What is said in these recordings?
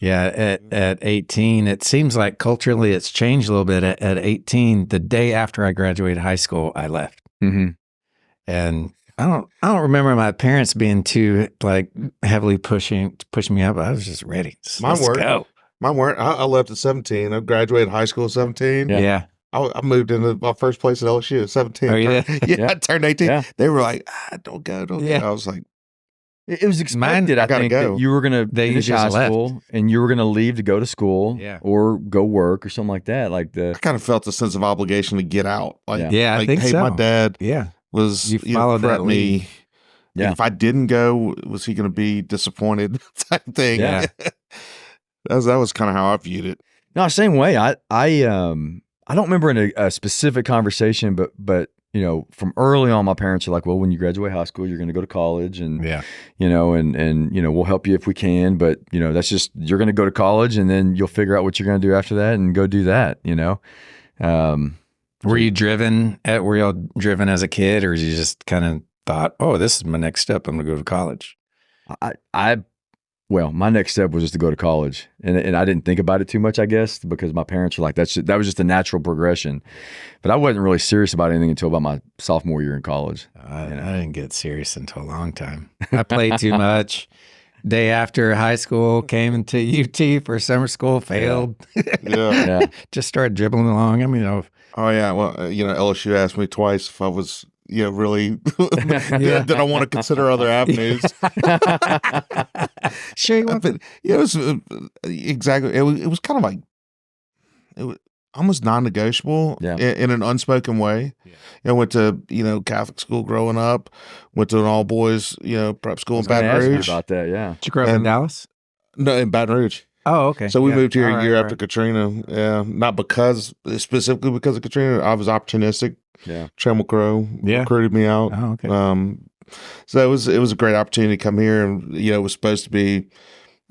Yeah, at 18, it seems like culturally it's changed a little bit. At 18, the day after I graduated high school, I left. Mm-hmm. And I don't remember my parents being too like heavily pushing me up. I was just ready. Let's go. Mine weren't. I left at 17. I graduated high school at 17. Yeah. I moved into my first place at LSU at 17. Oh, yeah? Yeah, I turned 18. Yeah. They were like, don't go. Yeah. I was like, It was expected, I gotta think, go. that you were going to They finish just high left. school and you were going to leave to go to school or go work or something like that. Like I kind of felt a sense of obligation to get out. Like, Yeah, I like, think hey, so. my dad was, You followed that prepped me. lead. Yeah. If I didn't go, was he going to be disappointed? Type thing. Yeah. that was kind of how I viewed it. No, same way. I don't remember in a specific conversation, but you know, from early on, my parents are like, well, when you graduate high school, you're going to go to college, and you know, and you know, we'll help you if we can, but you know, that's just, you're going to go to college, and then you'll figure out what you're going to do after that, and go do that. You know, Were you driven as a kid, or you just kind of thought, oh, this is my next step, I'm going to go to college? Well, my next step was just to go to college, and I didn't think about it too much, I guess, because my parents were like, that was just a natural progression. But I wasn't really serious about anything until about my sophomore year in college. I didn't get serious until a long time. I played too much. Day after high school, came into UT for summer school, failed. Yeah. Just started dribbling along. I mean, Oh yeah. Well, LSU asked me twice if I was, really did I want to consider other avenues? Sure. But it was exactly. It was kind of like it was almost non-negotiable in an unspoken way. I went to Catholic school growing up. Went to an all boys prep school in Baton Rouge. About that, yeah. Did you grow up in Dallas? No, in Baton Rouge. Oh, okay. So we moved here a year after Katrina. Yeah, not specifically because of Katrina. I was opportunistic. Yeah, Trammell Crow recruited me out. Oh, okay. So it was a great opportunity to come here, and it was supposed to be,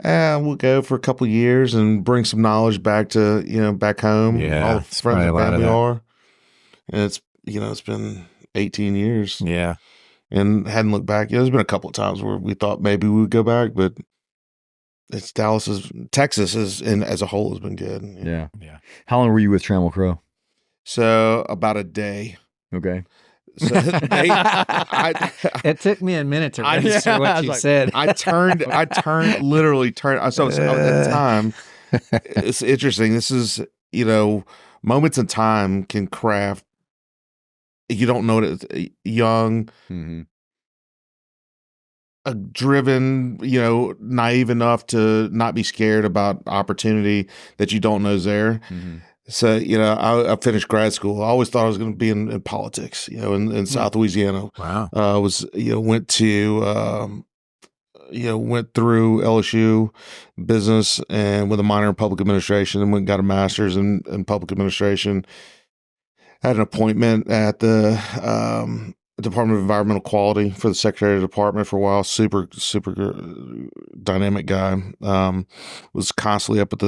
we'll go for a couple of years and bring some knowledge back to back home. Yeah, all the friends and family are, and it's been 18 years. Yeah, and hadn't looked back. There's been a couple of times where we thought maybe we would go back, but it's Texas as a whole has been good. Yeah. How long were you with Trammell Crow? So about a day. Okay. So it took me a minute to register what you said. I literally turned. So at the time, it's interesting. This is, moments in time can craft. You don't know it. Young, driven, naive enough to not be scared about opportunity that you don't know is there. So, I finished grad school. I always thought I was going to be in politics, in South Louisiana. Wow. Went through LSU business and with a minor in public administration, and went and got a master's in public administration. Had an appointment at the Department of Environmental Quality for the Secretary of the Department for a while. Super dynamic guy. Was constantly up at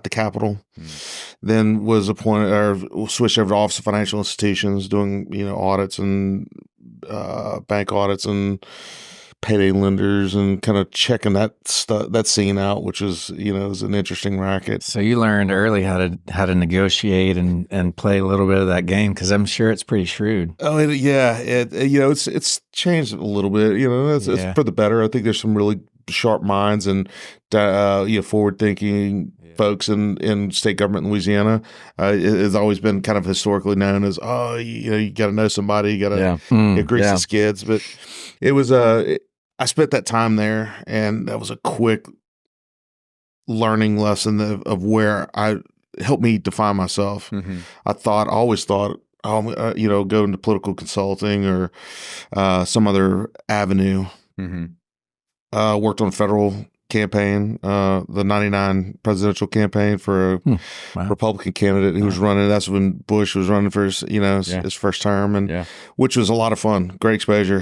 the Capitol. Then was appointed or switched over to Office of Financial Institutions, doing audits and bank audits and payday lenders, and kind of checking that scene out, which is is an interesting racket. So you learned early how to negotiate and play a little bit of that game, because I'm sure it's pretty shrewd. Oh it's changed a little bit. It's for the better. I think there's some really sharp minds and forward thinking folks in state government in Louisiana. It has always been kind of historically known as, you got to know somebody, you got to grease the skids. But it was I spent that time there, and that was a quick learning lesson of where I helped me define myself. I always thought, go into political consulting or some other avenue. Worked on a federal campaign, the 99 presidential campain for a Republican candidate who was running. That's when Bush was running for his first term, and which was a lot of fun. Great exposure.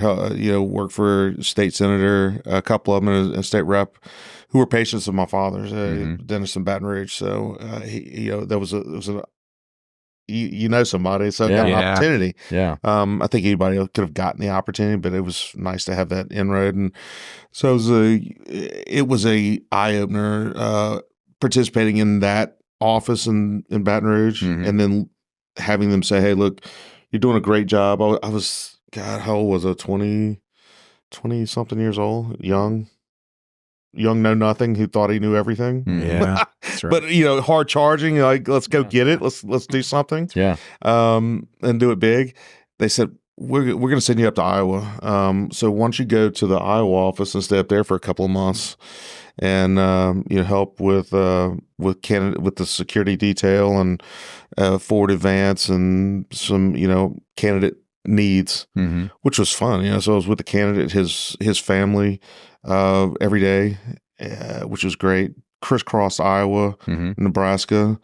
Worked for state senator, a couple of them, and a state rep who were patients of my father's, Dennis in Baton Rouge. So there was an you know somebody, so I got an opportunity. Yeah. I think anybody could have gotten the opportunity, but it was nice to have that inroad, and so it was a eye opener participating in that office in Baton Rouge, and then having them say, "Hey, look, you're doing a great job." I was, God, how old was I? 20 something years old, young, know nothing, who thought he knew everything. Yeah, that's right. But hard charging, like, let's go get it. Let's do something. Yeah. And do it big. They said, we're going to send you up to Iowa. So once you go to the Iowa office and stay up there for a couple of months, and help with the security detail and forward advance and some candidate needs, which was fun. So I was with the candidate, his family every day, which was great. Crisscrossed Iowa, Nebraska.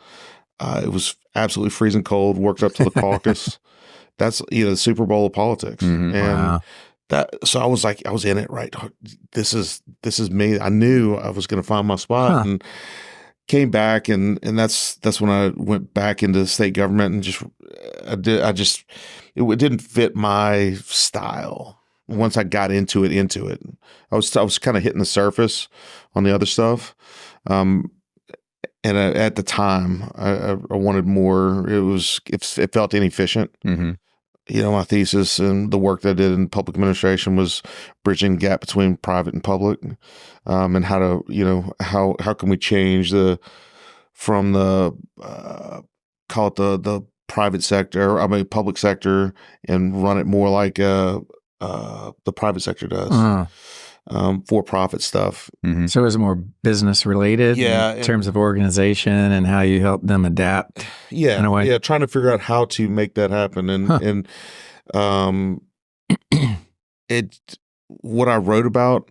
It was absolutely freezing cold. Worked up to the caucus. That's the Super Bowl of politics, and wow. So I was like, I was in it, right? This is me. I knew I was going to find my spot, and came back, and that's when I went back into state government, and it didn't fit my style. Once I got into it, I was kind of hitting the surface on the other stuff, and at the time, I wanted more. It felt inefficient. My thesis and the work that I did in public administration was bridging the gap between private and public, and how to, how can we change from the call it the private sector, public sector, and run it more like the private sector does. For-profit stuff. So it was more business related, in terms of organization and how you help them adapt. In a way. Trying to figure out how to make that happen, and what I wrote about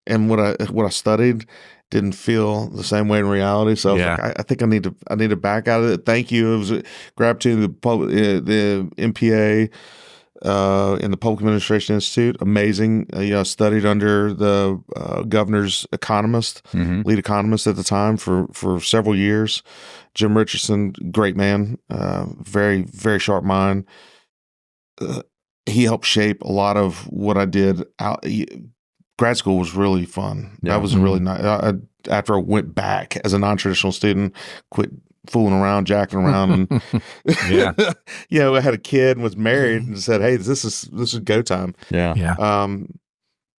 and what I studied didn't feel the same way in reality. So I was like, I think I need to back out of it. Thank you. It was a grab to the MPA. In the Public Administration Institute, amazing. I studied under the governor's economist, lead economist at the time for several years. Jim Richardson, great man, very, very sharp mind. He helped shape a lot of what I did. Grad school was really fun. Yeah. That was really nice. After I went back as a non-traditional student, quit fooling around, jacking around, and I had a kid and was married, and said, "Hey, this is go time."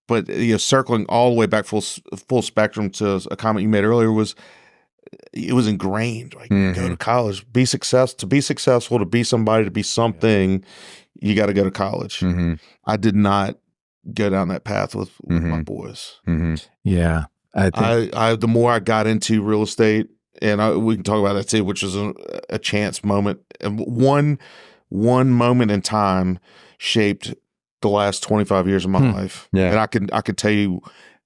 But circling all the way back full spectrum to a comment you made earlier was ingrained. Like, go to college, be successful. To be successful, to be somebody, to be something, you got to go to college. I did not go down that path with my boys. Yeah, I the more I got into real estate. And we can talk about that too, which is a chance moment. And one moment in time shaped the last 25 years of my life. Yeah. And I could tell you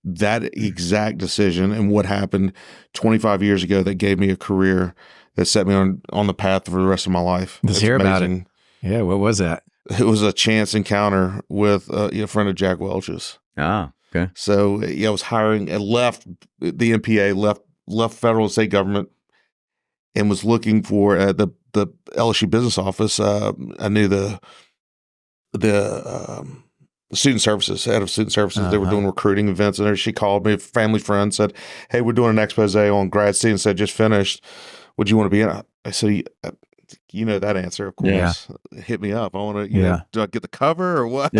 that exact decision and what happened 25 years ago that gave me a career that set me on the path for the rest of my life. Let's hear about it. Yeah, what was that? It was a chance encounter with a friend of Jack Welch's. Ah, okay. So I was hiring and left the MPA, left federal and state government, and was looking for the LSU business office. I knew the student services, head of student services. They were doing recruiting events, and she called me, a family friend, said, "Hey, we're doing an expose on grad students that just finished. Would you want to be in it?" I said, "You know that answer, of course. Hit me up. I want to, do I get the cover or what?"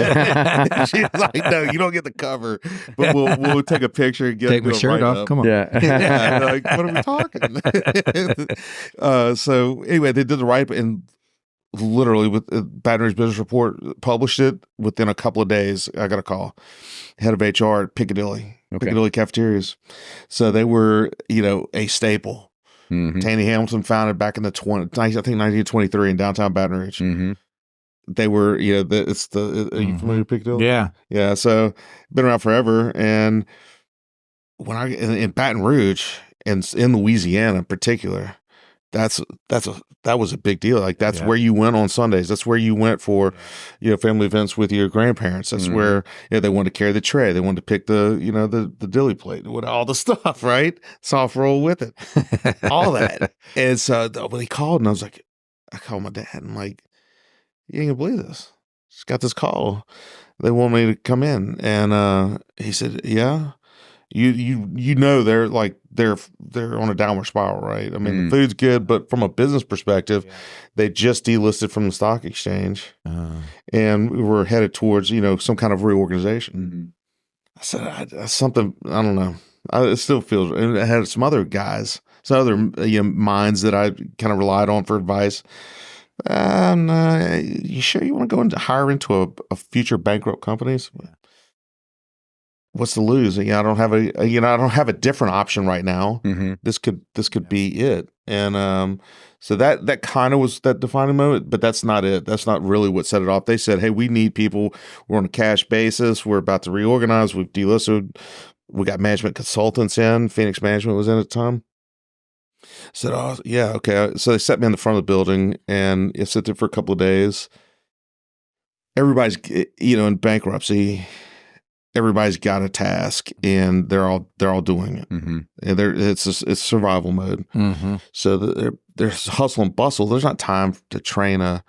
She's like, "No, you don't get the cover, but we'll take a picture and take my shirt off. Up. Come on." Like, what are we talking? So anyway, they did the write-up, and literally with Baton Rouge Business Report published it. Within a couple of days, I got a call. Head of HR at Piccadilly Cafeterias. So they were, a staple. Tandy Hamilton founded back in I think 1923 in downtown Baton Rouge. They were, are you familiar with Piccadilly? Yeah. So been around forever. And when in Baton Rouge and in Louisiana in particular, that was a big deal. Like that's where you went on Sundays. That's where you went for, family events with your grandparents. That's where they wanted to carry the tray. They wanted to pick the dilly plate with all the stuff, right? Soft roll with it, all that. And so when he called, and I was like, I called my dad and I'm like, you ain't gonna believe this. Just got this call. They want me to come in. And he said, yeah, you know, they're on a downward spiral, right? I mean, the food's good, but from a business perspective, they just delisted from the stock exchange and we were headed towards, some kind of reorganization. I said, something, I don't know. It still feels, and I had some other guys, some other minds that I kind of relied on for advice. You sure you want to go and hire into a future bankrupt companies? What's to lose? I don't have a different option right now. This could be it. And so that kind of was that defining moment, but that's not it. That's not really what set it off. They said, hey, we need people. We're on a cash basis. We're about to reorganize. We've delisted. We got management consultants in. Phoenix Management was in at the time. I said, oh, yeah, okay. So they set me in the front of the building and I sit there for a couple of days. Everybody's, in bankruptcy. Everybody's got a task and they're all doing it. And it's survival mode. So there's hustle and bustle. There's not time to train a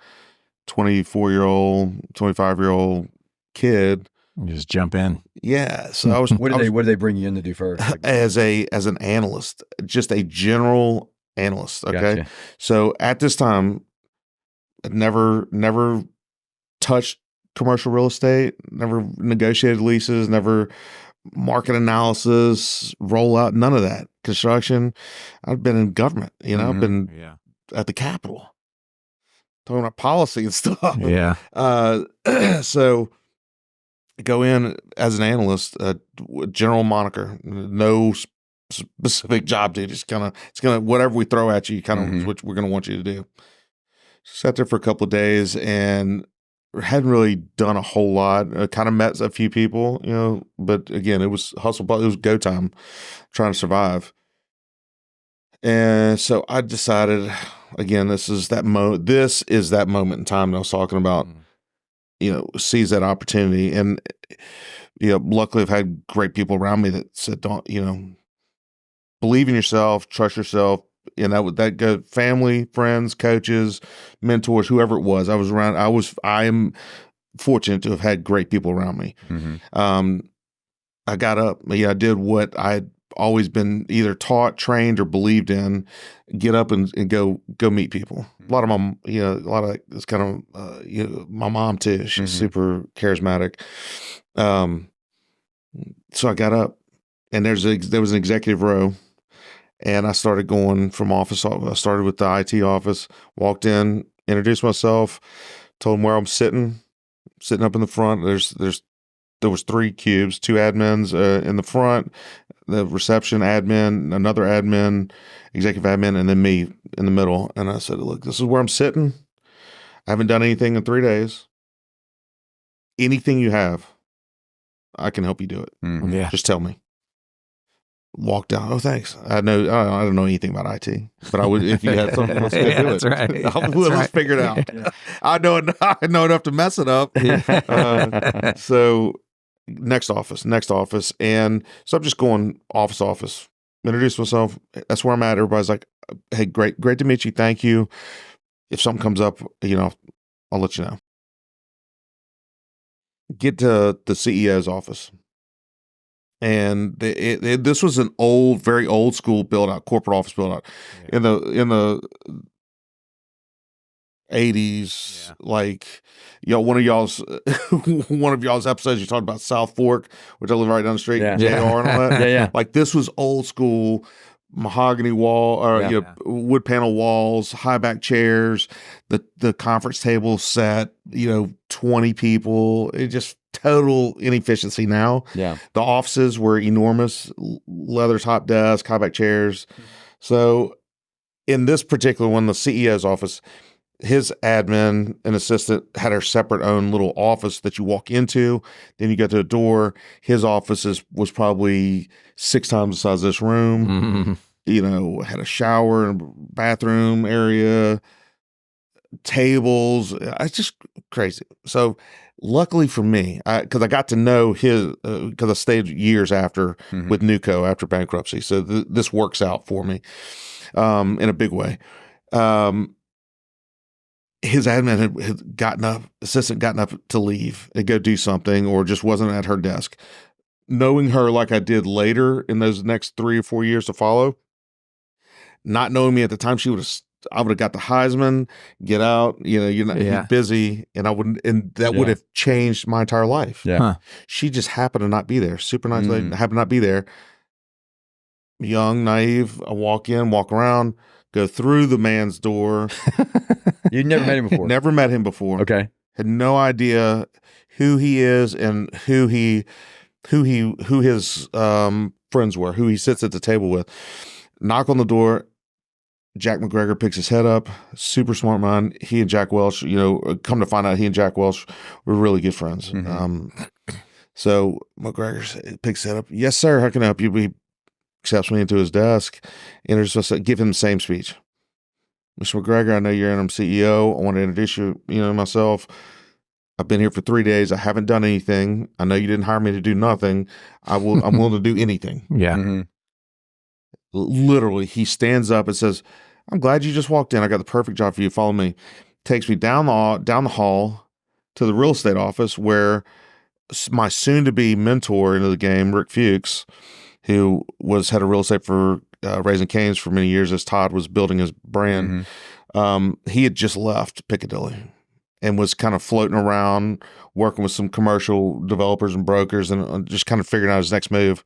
24-year-old, 25-year-old kid. You just jump in. Yeah. So I was. What did they bring you in to do first? As an analyst, just a general analyst. Okay. Gotcha. So at this time, I'd never touched commercial real estate, never negotiated leases, never market analysis, rollout, none of that. Construction. I've been in government. I've been at the Capitol talking about policy and stuff. Yeah. So go in as an analyst, general moniker, no specific job duty. It's gonna whatever we throw at you, kind of is what we're gonna want you to do. Sat there for a couple of days and hadn't really done a whole lot. Kind of met a few people, but again, it was hustle. It was go time, trying to survive. And so I decided, again, this is that moment in time that I was talking about. Seize that opportunity. And, luckily I've had great people around me that said, don't, believe in yourself, trust yourself. That go family, friends, coaches, mentors, whoever it was. I am fortunate to have had great people around me. I got up, I did what I'd always been either taught, trained, or believed in. Get up and go meet people. A lot of it's kind of my mom too. She's super charismatic. So I got up, and there was an executive row, and I started going from office. I started with the IT office. Walked in, introduced myself, told them where I'm sitting up in the front. There was 3 cubes, 2 admins in the front, the reception admin, another admin, executive admin, and then me in the middle. And I said, look, this is where I'm sitting. I haven't done anything in 3 days. Anything you have, I can help you do it. Yeah. Just tell me. Walked down. Oh, thanks. I don't know anything about IT, but I would if you had something. Let's do that's it. right. Let's figure it out. Yeah. I know enough to mess it up. So next office, and so I'm just going office. Introduce myself. That's where I'm at. Everybody's like, "Hey, great to meet you. Thank you. If something comes up, I'll let you know." Get to the CEO's office. And this was an very old school build out, corporate office build out in the 80s. Like, one of y'all's episodes, you talked about South Fork, which I live right down the street, JR and all that. Yeah. Like, this was old school mahogany wall, or wood panel walls, high back chairs, the conference table set, 20 people. It just total inefficiency now. Yeah. The offices were enormous, leather top desk, high back chairs. So in this particular one, the CEO's office, his admin and assistant had a separate own little office that you walk into. Then you go to the door. His office was probably 6 times the size of this room. Had a shower and bathroom area, tables. It's just crazy. So luckily for me, because I got to know his, because I stayed years after with Nuco after bankruptcy. So this works out for me in a big way. his admin had gotten up to leave and go do something, or just wasn't at her desk. Knowing her like I did later in those next 3 or 4 years to follow, not knowing me at the time, I would have got the Heisman, get out, you're not you're busy, and that would have changed my entire life. Yeah. Huh. She just happened to not be there. Super nice lady, happened to not be there. Young, naive, I walk around, go through the man's door. You'd never met him before? Never met him before. Okay. Had no idea who he is and who his friends were, who he sits at the table with. Knock on the door. Jack McGregor picks his head up. Super smart mind. He and Jack Welch, come to find out, he and Jack Welch were really good friends. So McGregor picks his head up. Yes, sir. How can I help you? He accepts me into his desk. Give him the same speech. Mr. McGregor, I know you're interim CEO. I want to introduce you, myself. I've been here for 3 days. I haven't done anything. I know you didn't hire me to do nothing. I'm willing to do anything. Yeah. Literally, he stands up and says, I'm glad you just walked in. I got the perfect job for you. Follow me. Takes me down the hall to the real estate office, where my soon-to-be mentor into the game, Rick Fuchs, who was head of real estate for Raising Cane's for many years as Todd was building his brand. He had just left Piccadilly and was kind of floating around, working with some commercial developers and brokers, and just kind of figuring out his next move.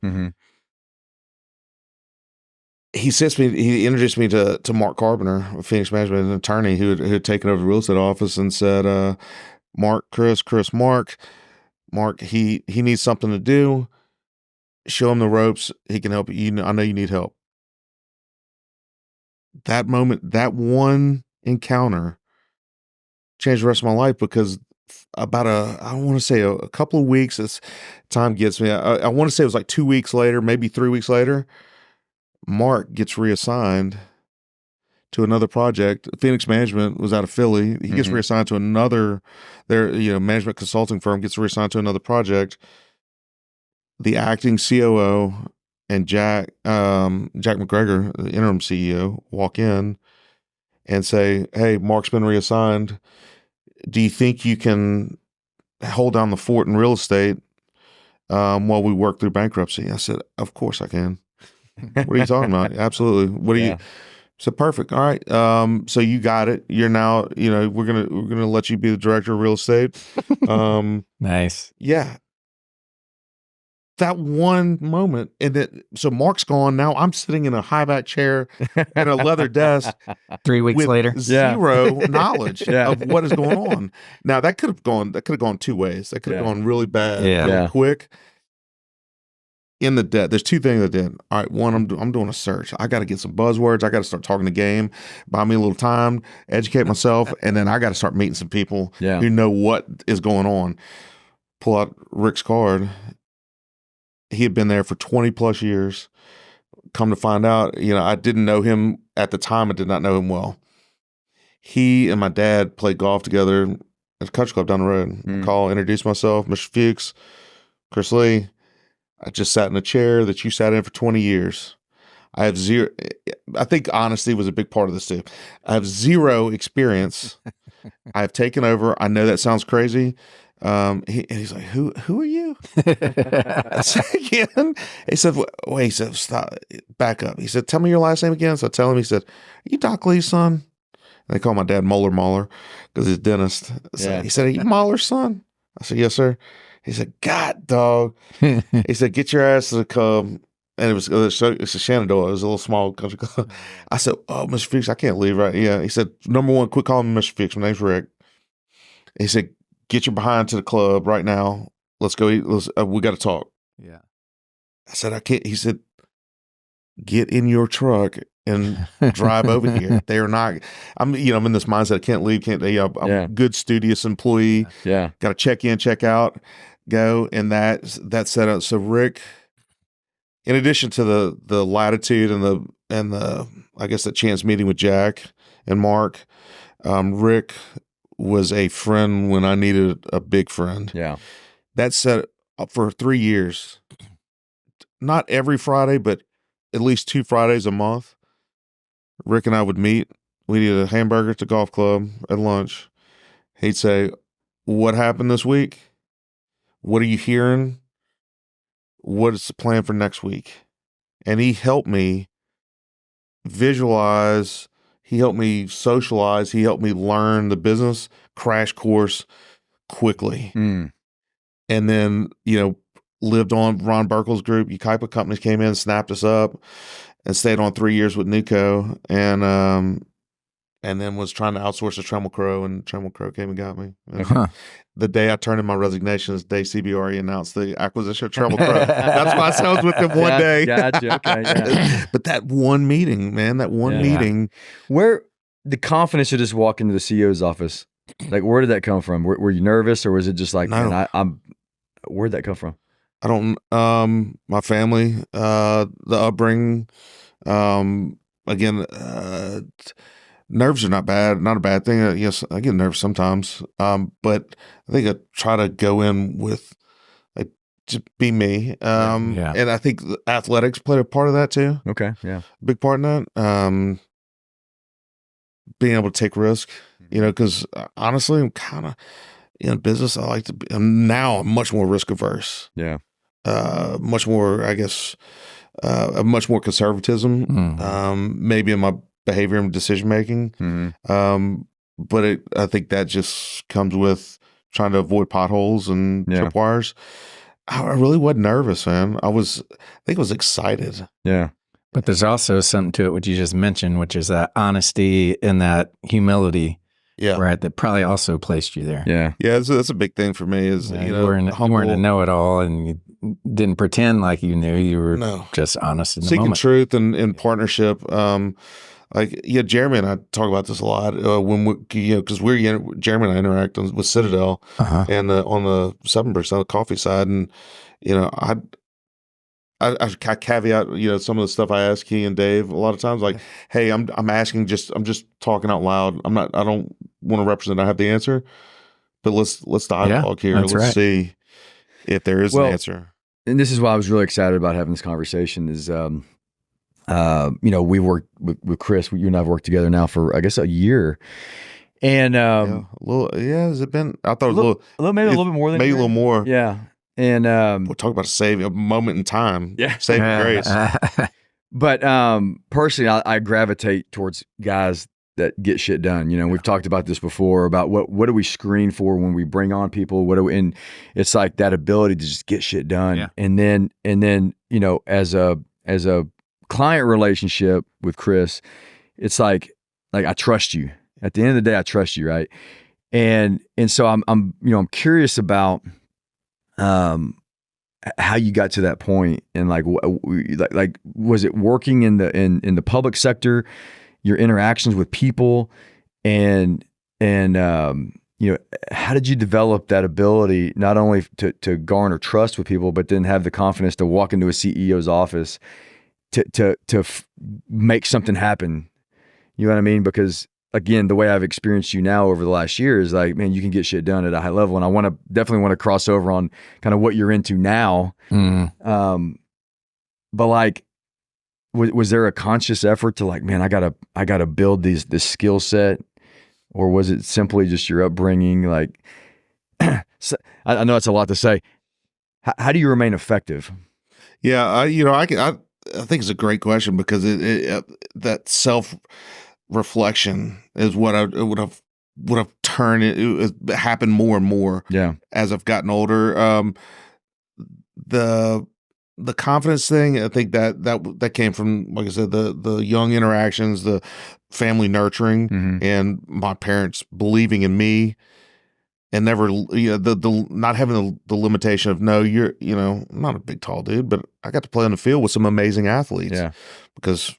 He introduced me to Mark Carpenter of Phoenix Management, an attorney who had taken over the real estate office, and said, Mark, Mark, he needs something to do. Show him the ropes. He can help you. I know you need help. That moment, that one encounter changed the rest of my life, because about I want to say a couple of weeks, as time gets me, I want to say it was like 2 weeks later, maybe 3 weeks later, Mark gets reassigned to another project. Phoenix Management was out of Philly. He gets reassigned to another, management consulting firm, gets reassigned to another project. The acting COO and Jack McGregor, the interim CEO, walk in and say, hey, Mark's been reassigned. Do you think you can hold down the fort in real estate while we work through bankruptcy? I said, of course I can. What are you talking about? Absolutely. What do you? So perfect. All right. So you got it. You're now, we're gonna let you be the director of real estate. Nice. Yeah. That one moment, so Mark's gone. Now I'm sitting in a high back chair and a leather desk. 3 weeks later, zero knowledge of what is going on. Now that could have gone 2 ways. That could have gone really bad, really quick. There's 2 things I did. All right, one, I'm doing a search. I got to get some buzzwords. I got to start talking the game, buy me a little time, educate myself, and then I got to start meeting some people who know what is going on. Pull out Rick's card. He had been there for 20 plus years. Come to find out, I didn't know him at the time. I did not know him well. He and my dad played golf together at a country club down the road. I call, introduce myself, Mr. Fuchs, Chris Lee. I just sat in a chair that you sat in for 20 years. I have zero. I think honesty was a big part of this too. I have zero experience. I have taken over. I know that sounds crazy. He's like, who are you? I said, again. He said, wait, he said, stop, back up. He said, tell me your last name again. So I tell him, he said, are you Doc Lee's son? And they call my dad Mahler because he's a dentist. So he said, are you Mahler's son? I said, yes, sir. He said, God, dog. He said, get your ass to the Cub. And it's a Shenandoah. It was a little small country club. I said, oh, Mr. Fuchs, I can't leave, right? Yeah. He said, number one, quit calling me Mr. Fuchs. My name's Rick. He said, get your behind to the club right now. Let's go eat. We got to talk. Yeah. I said, I can't. He said, get in your truck and drive over here. They are not. I'm in this mindset. I can't leave. I'm a good, studious employee. Yeah. Got to check in, check out, go. And that set up. So Rick, in addition to the latitude and the I guess the chance meeting with Jack and Mark, Rick was a friend when I needed a big friend. Yeah. That set up for 3 years. Not every Friday, but at least 2 Fridays a month. Rick and I would meet we'd eat a hamburger at the golf club at lunch. He'd say, "What happened this week? What are you hearing? What is the plan for next week?" And he helped me visualize. He helped me socialize. He helped me learn the business crash course quickly. Mm. And then, lived on Ron Burkle's group. Ukaipa companies came in, snapped us up, and stayed on 3 years with Nuco. And then was trying to outsource to Tremel Crow, and Tremel Crow came and got me. And the day I turned in my resignation is the day CBRE announced the acquisition of Tremel Crow. That's why I was with them one day. Gotcha. Okay, yeah. But that one meeting, man, meeting. Where the confidence to just walk into the CEO's office, like where did that come from? Were you nervous, or was it just like, no. man, where'd that come from? I don't, my family, the upbringing, again, nerves are not a bad thing. Yes, I get nervous sometimes. But I think I try to go in with, just be me. And I think the athletics played a part of that too. Okay. Yeah. Big part in that. Being able to take risk, because honestly, I'm kind of in business. I like to be, I'm much more risk averse. Yeah. Much more, I guess, much more conservatism, maybe in my behavior and decision making. But I think that just comes with trying to avoid potholes and trip wires. I really wasn't nervous, man. I think I was excited. Yeah. But there's also something to it, what you just mentioned, which is that honesty and that humility. Yeah. Right. That probably also placed you there. Yeah. Yeah. That's a big thing for me is, you weren't a know-it-all, and you didn't pretend like you knew. You were just honest in the seeking moment. truth and in partnership. Jeremy and I talk about this a lot when we, because Jeremy and I interact with Citadel and on the Severnbridge, on the coffee side, and I caveat some of the stuff I ask he and Dave a lot of times, like, hey, I'm asking, I'm just talking out loud. I don't want to represent I have the answer, but let's dialogue here. Let's see if there is an answer. And this is why I was really excited about having this conversation is, we worked with Chris. You and I have worked together now for, I guess, a year. And has it been? I thought it was maybe a little bit more than maybe a little more. Yeah. And we'll talk about a moment in time. Yeah. Saving grace. But personally, I gravitate towards guys that get shit done. We've talked about this before about what do we screen for when we bring on people? And it's like that ability to just get shit done. Yeah. And then as a client relationship with Chris, it's like I trust you. At the end of the day, I trust you, right? And so I'm curious about how you got to that point, and like was it working in the public sector, your interactions with people, and how did you develop that ability not only to garner trust with people, but then have the confidence to walk into a CEO's office to make something happen? You know what I mean? Because again, the way I've experienced you now over the last year is like, man, you can get shit done at a high level. And I definitely want to cross over on kind of what you're into now. But like, was there a conscious effort to like, man, I gotta build this skill set, or was it simply just your upbringing? Like, so, I know that's a lot to say. How do you remain effective? Yeah. I think it's a great question, because that self-reflection is what would have turned it happened more and more. Yeah. As I've gotten older, the confidence thing, I think that came from, like I said, the young interactions, the family nurturing, and my parents believing in me, and never, the not having the limitation of, no, you're, I'm not a big tall dude, but I got to play on the field with some amazing athletes. Yeah. Because,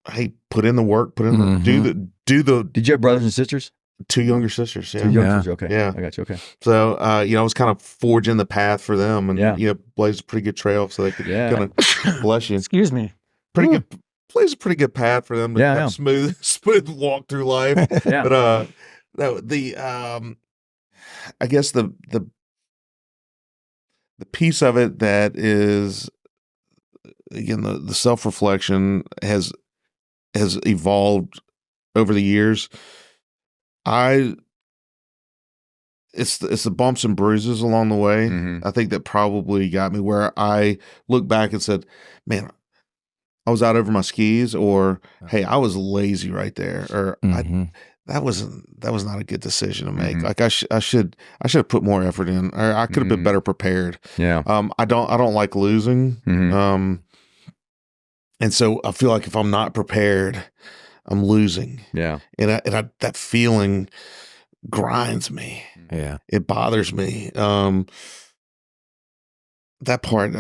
hey, put in the work, do the. Did you have brothers and sisters? 2 younger sisters. Yeah. 2 younger sisters. Okay. Yeah. I got you. Okay. So, I was kind of forging the path for them, and, blazed a pretty good trail so they could kind of, bless you. Excuse me. Good, blazed a pretty good path for them to have a smooth walk through life. Yeah. But, I guess the piece of it that is, again, the self-reflection has evolved over the years. It's the bumps and bruises along the way. Mm-hmm. I think that probably got me where I look back and said, man, I was out over my skis, or, hey, I was lazy right there. Or that was not a good decision to make. Like I should have put more effort in, or I could have been better prepared. Yeah. I don't like losing. And so I feel like if I'm not prepared, I'm losing. Yeah. And that feeling grinds me. Yeah. It bothers me. That part,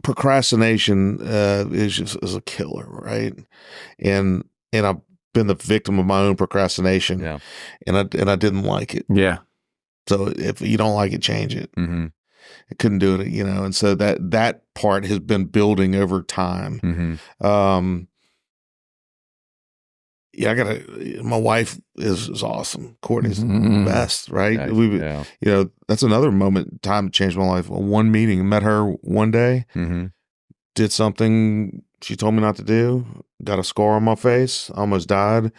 procrastination is a killer, right? And I've been the victim of my own procrastination. Yeah. And I didn't like it. Yeah. So if you don't like it, change it. I couldn't do it, and so that part has been building over time. Yeah, my wife is awesome. Courtney's the best, right? Yeah. That's another time changed my life. One meeting, met her one day, did something she told me not to do, got a scar on my face, almost died,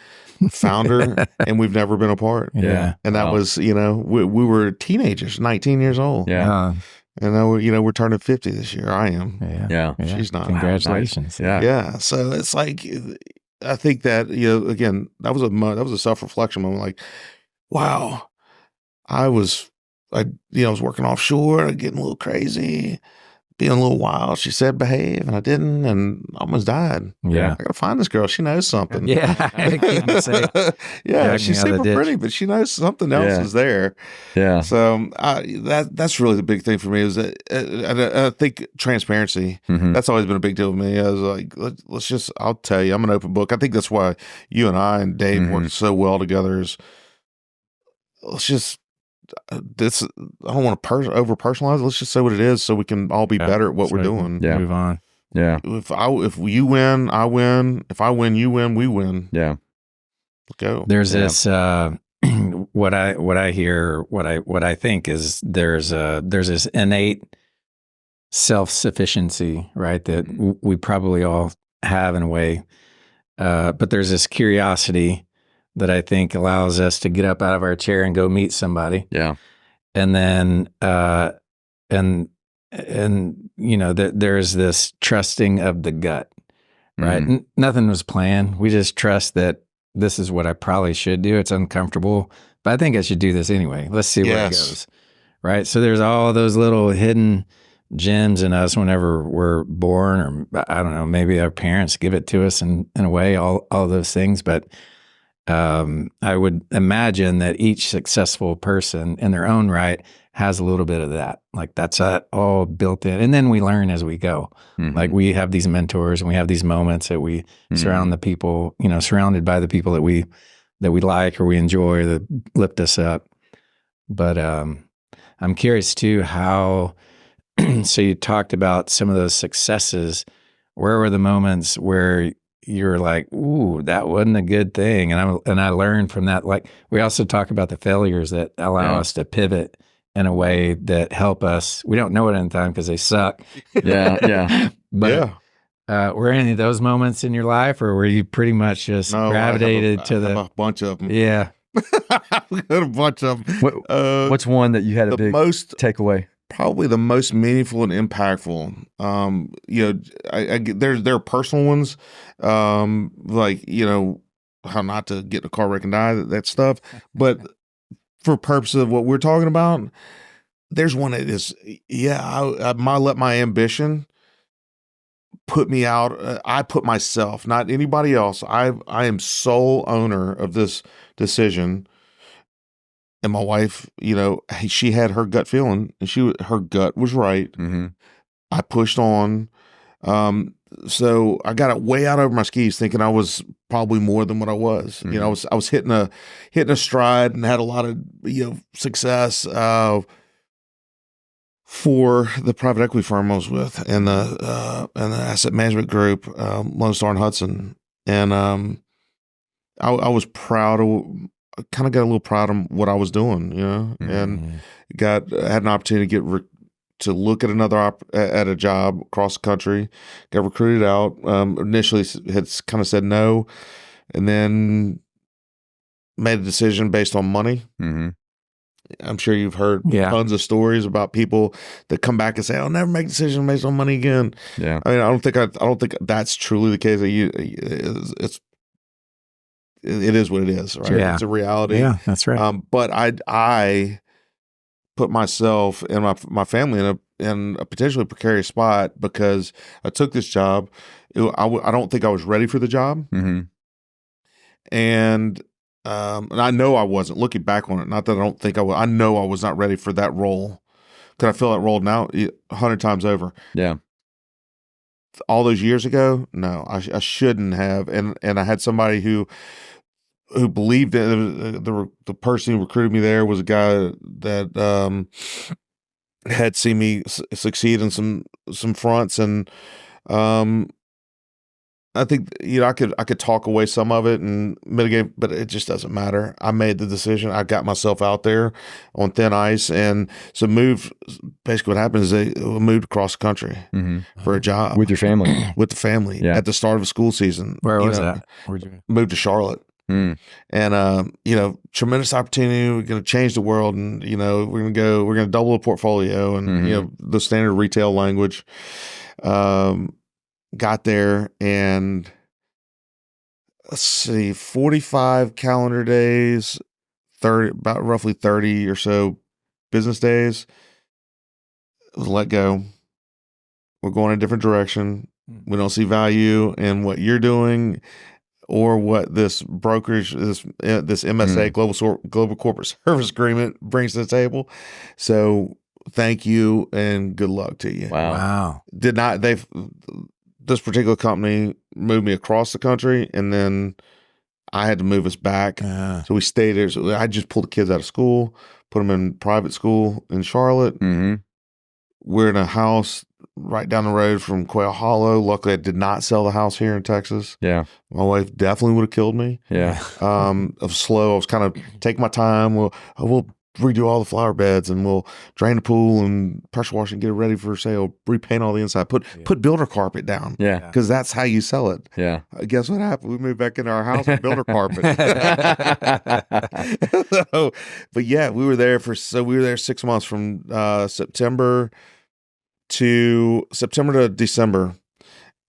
found her, and we've never been apart. Yeah. And that was, we were teenagers, 19 years old. Yeah. And now we're turning 50 this year. I am. Yeah. She's not. Congratulations. Nice. Yeah. So it's like, I think that, again, that was a self-reflection moment. Like, wow, I was working offshore, getting a little crazy, being a little wild. She said behave, and I didn't, and almost died. Yeah. I gotta find this girl. She knows something. Yeah. She's super pretty, but she knows something else is there. Yeah. So that's really the big thing for me is that I think transparency. That's always been a big deal with me. I was like, I'll tell you, I'm an open book. I think that's why you and I and Dave work so well together. Is let's just. I don't want to over personalize. Let's just say what it is, so we can all be better at what we're doing. Yeah. Move on. Yeah. If you win, I win. If I win, you win. We win. Yeah. Let's go. There's this. What I hear. What I think is there's this innate self-sufficiency, right? That we probably all have in a way, but there's this curiosity that I think allows us to get up out of our chair and go meet somebody. Yeah. And then, there's this trusting of the gut, right? Nothing was planned. We just trust that this is what I probably should do. It's uncomfortable, but I think I should do this anyway. Let's see where it goes. Right. So there's all those little hidden gems in us whenever we're born, or I don't know, maybe our parents give it to us in a way, all those things. But I would imagine that each successful person in their own right has a little bit of that. Like that's all built in. And then we learn as we go. Like we have these mentors and we have these moments that we surround the people, surrounded by the people that we like or we enjoy, or that lift us up. But I'm curious too how, so you talked about some of those successes. Where were the moments where you're like, ooh, that wasn't a good thing. And I learned from that. Like we also talk about the failures that allow us to pivot in a way that help us. We don't know it in time because they suck. Yeah. But were any of those moments in your life, or were you pretty much just gravitated I have a bunch of them. Yeah. I've got a bunch of them. What's one that you had a big takeaway? Probably the most meaningful and impactful. There are personal ones, like how not to get in a car wreck and die, that stuff. But for purposes of what we're talking about, there's one that is, I let my ambition put me out. I put myself, not anybody else. I am sole owner of this decision. And my wife, she had her gut feeling, and her gut was right. I pushed on. So I got it way out over my skis, thinking I was probably more than what I was. I was hitting a stride and had a lot of success for the private equity firm I was with, and the asset management group, Lone Star and Hudson, and I was proud of. I kind of got a little proud of what I was doing, and had an opportunity look at at a job across the country. Got recruited out. Initially had kind of said no, and then made a decision based on money. Mm-hmm. I'm sure you've heard tons of stories about people that come back and say, "I'll never make decisions based on money again." Yeah, I mean, I don't think that's truly the case. It is what it is, right? Yeah. It's a reality. Yeah, that's right. But I put myself and my family in a potentially precarious spot because I took this job. I don't think I was ready for the job, mm-hmm. and I know I wasn't. Looking back on it, not that I don't think I was. I know I was not ready for that role. Could I fill that role now 100 times over? Yeah. All those years ago, no, I shouldn't have. And I had somebody who believed that the person who recruited me there was a guy that had seen me succeed in some fronts, and I think I could talk away some of it and mitigate, but it just doesn't matter. I made the decision. I got myself out there on thin ice, and so basically what happened is they moved across the country for a job with your family, with the family at the start of the school season. Where was that? Where'd you moved to Charlotte? And tremendous opportunity. We're going to change the world, and we're going to double the portfolio, and the standard retail language. Got there, and let's see, 45 calendar days, about roughly 30 or so business days. Was let go. We're going a different direction. We don't see value in what you're doing or what this brokerage, this MSA Global Corporate Service Agreement brings to the table. So thank you and good luck to you. Wow. This particular company moved me across the country, and then I had to move us back. So we stayed there. So I just pulled the kids out of school, put them in private school in Charlotte. Mm-hmm. We're in a house right down the road from Quail Hollow. Luckily, I did not sell the house here in Texas. Yeah. My wife definitely would have killed me. Yeah. I was kind of taking my time. We'll redo all the flower beds, and we'll drain the pool and pressure wash and get it ready for sale. Repaint all the inside. Put builder carpet down. Yeah. Because that's how you sell it. Yeah. Guess what happened? We moved back into our house with builder carpet. But yeah, we were there 6 months from September to December.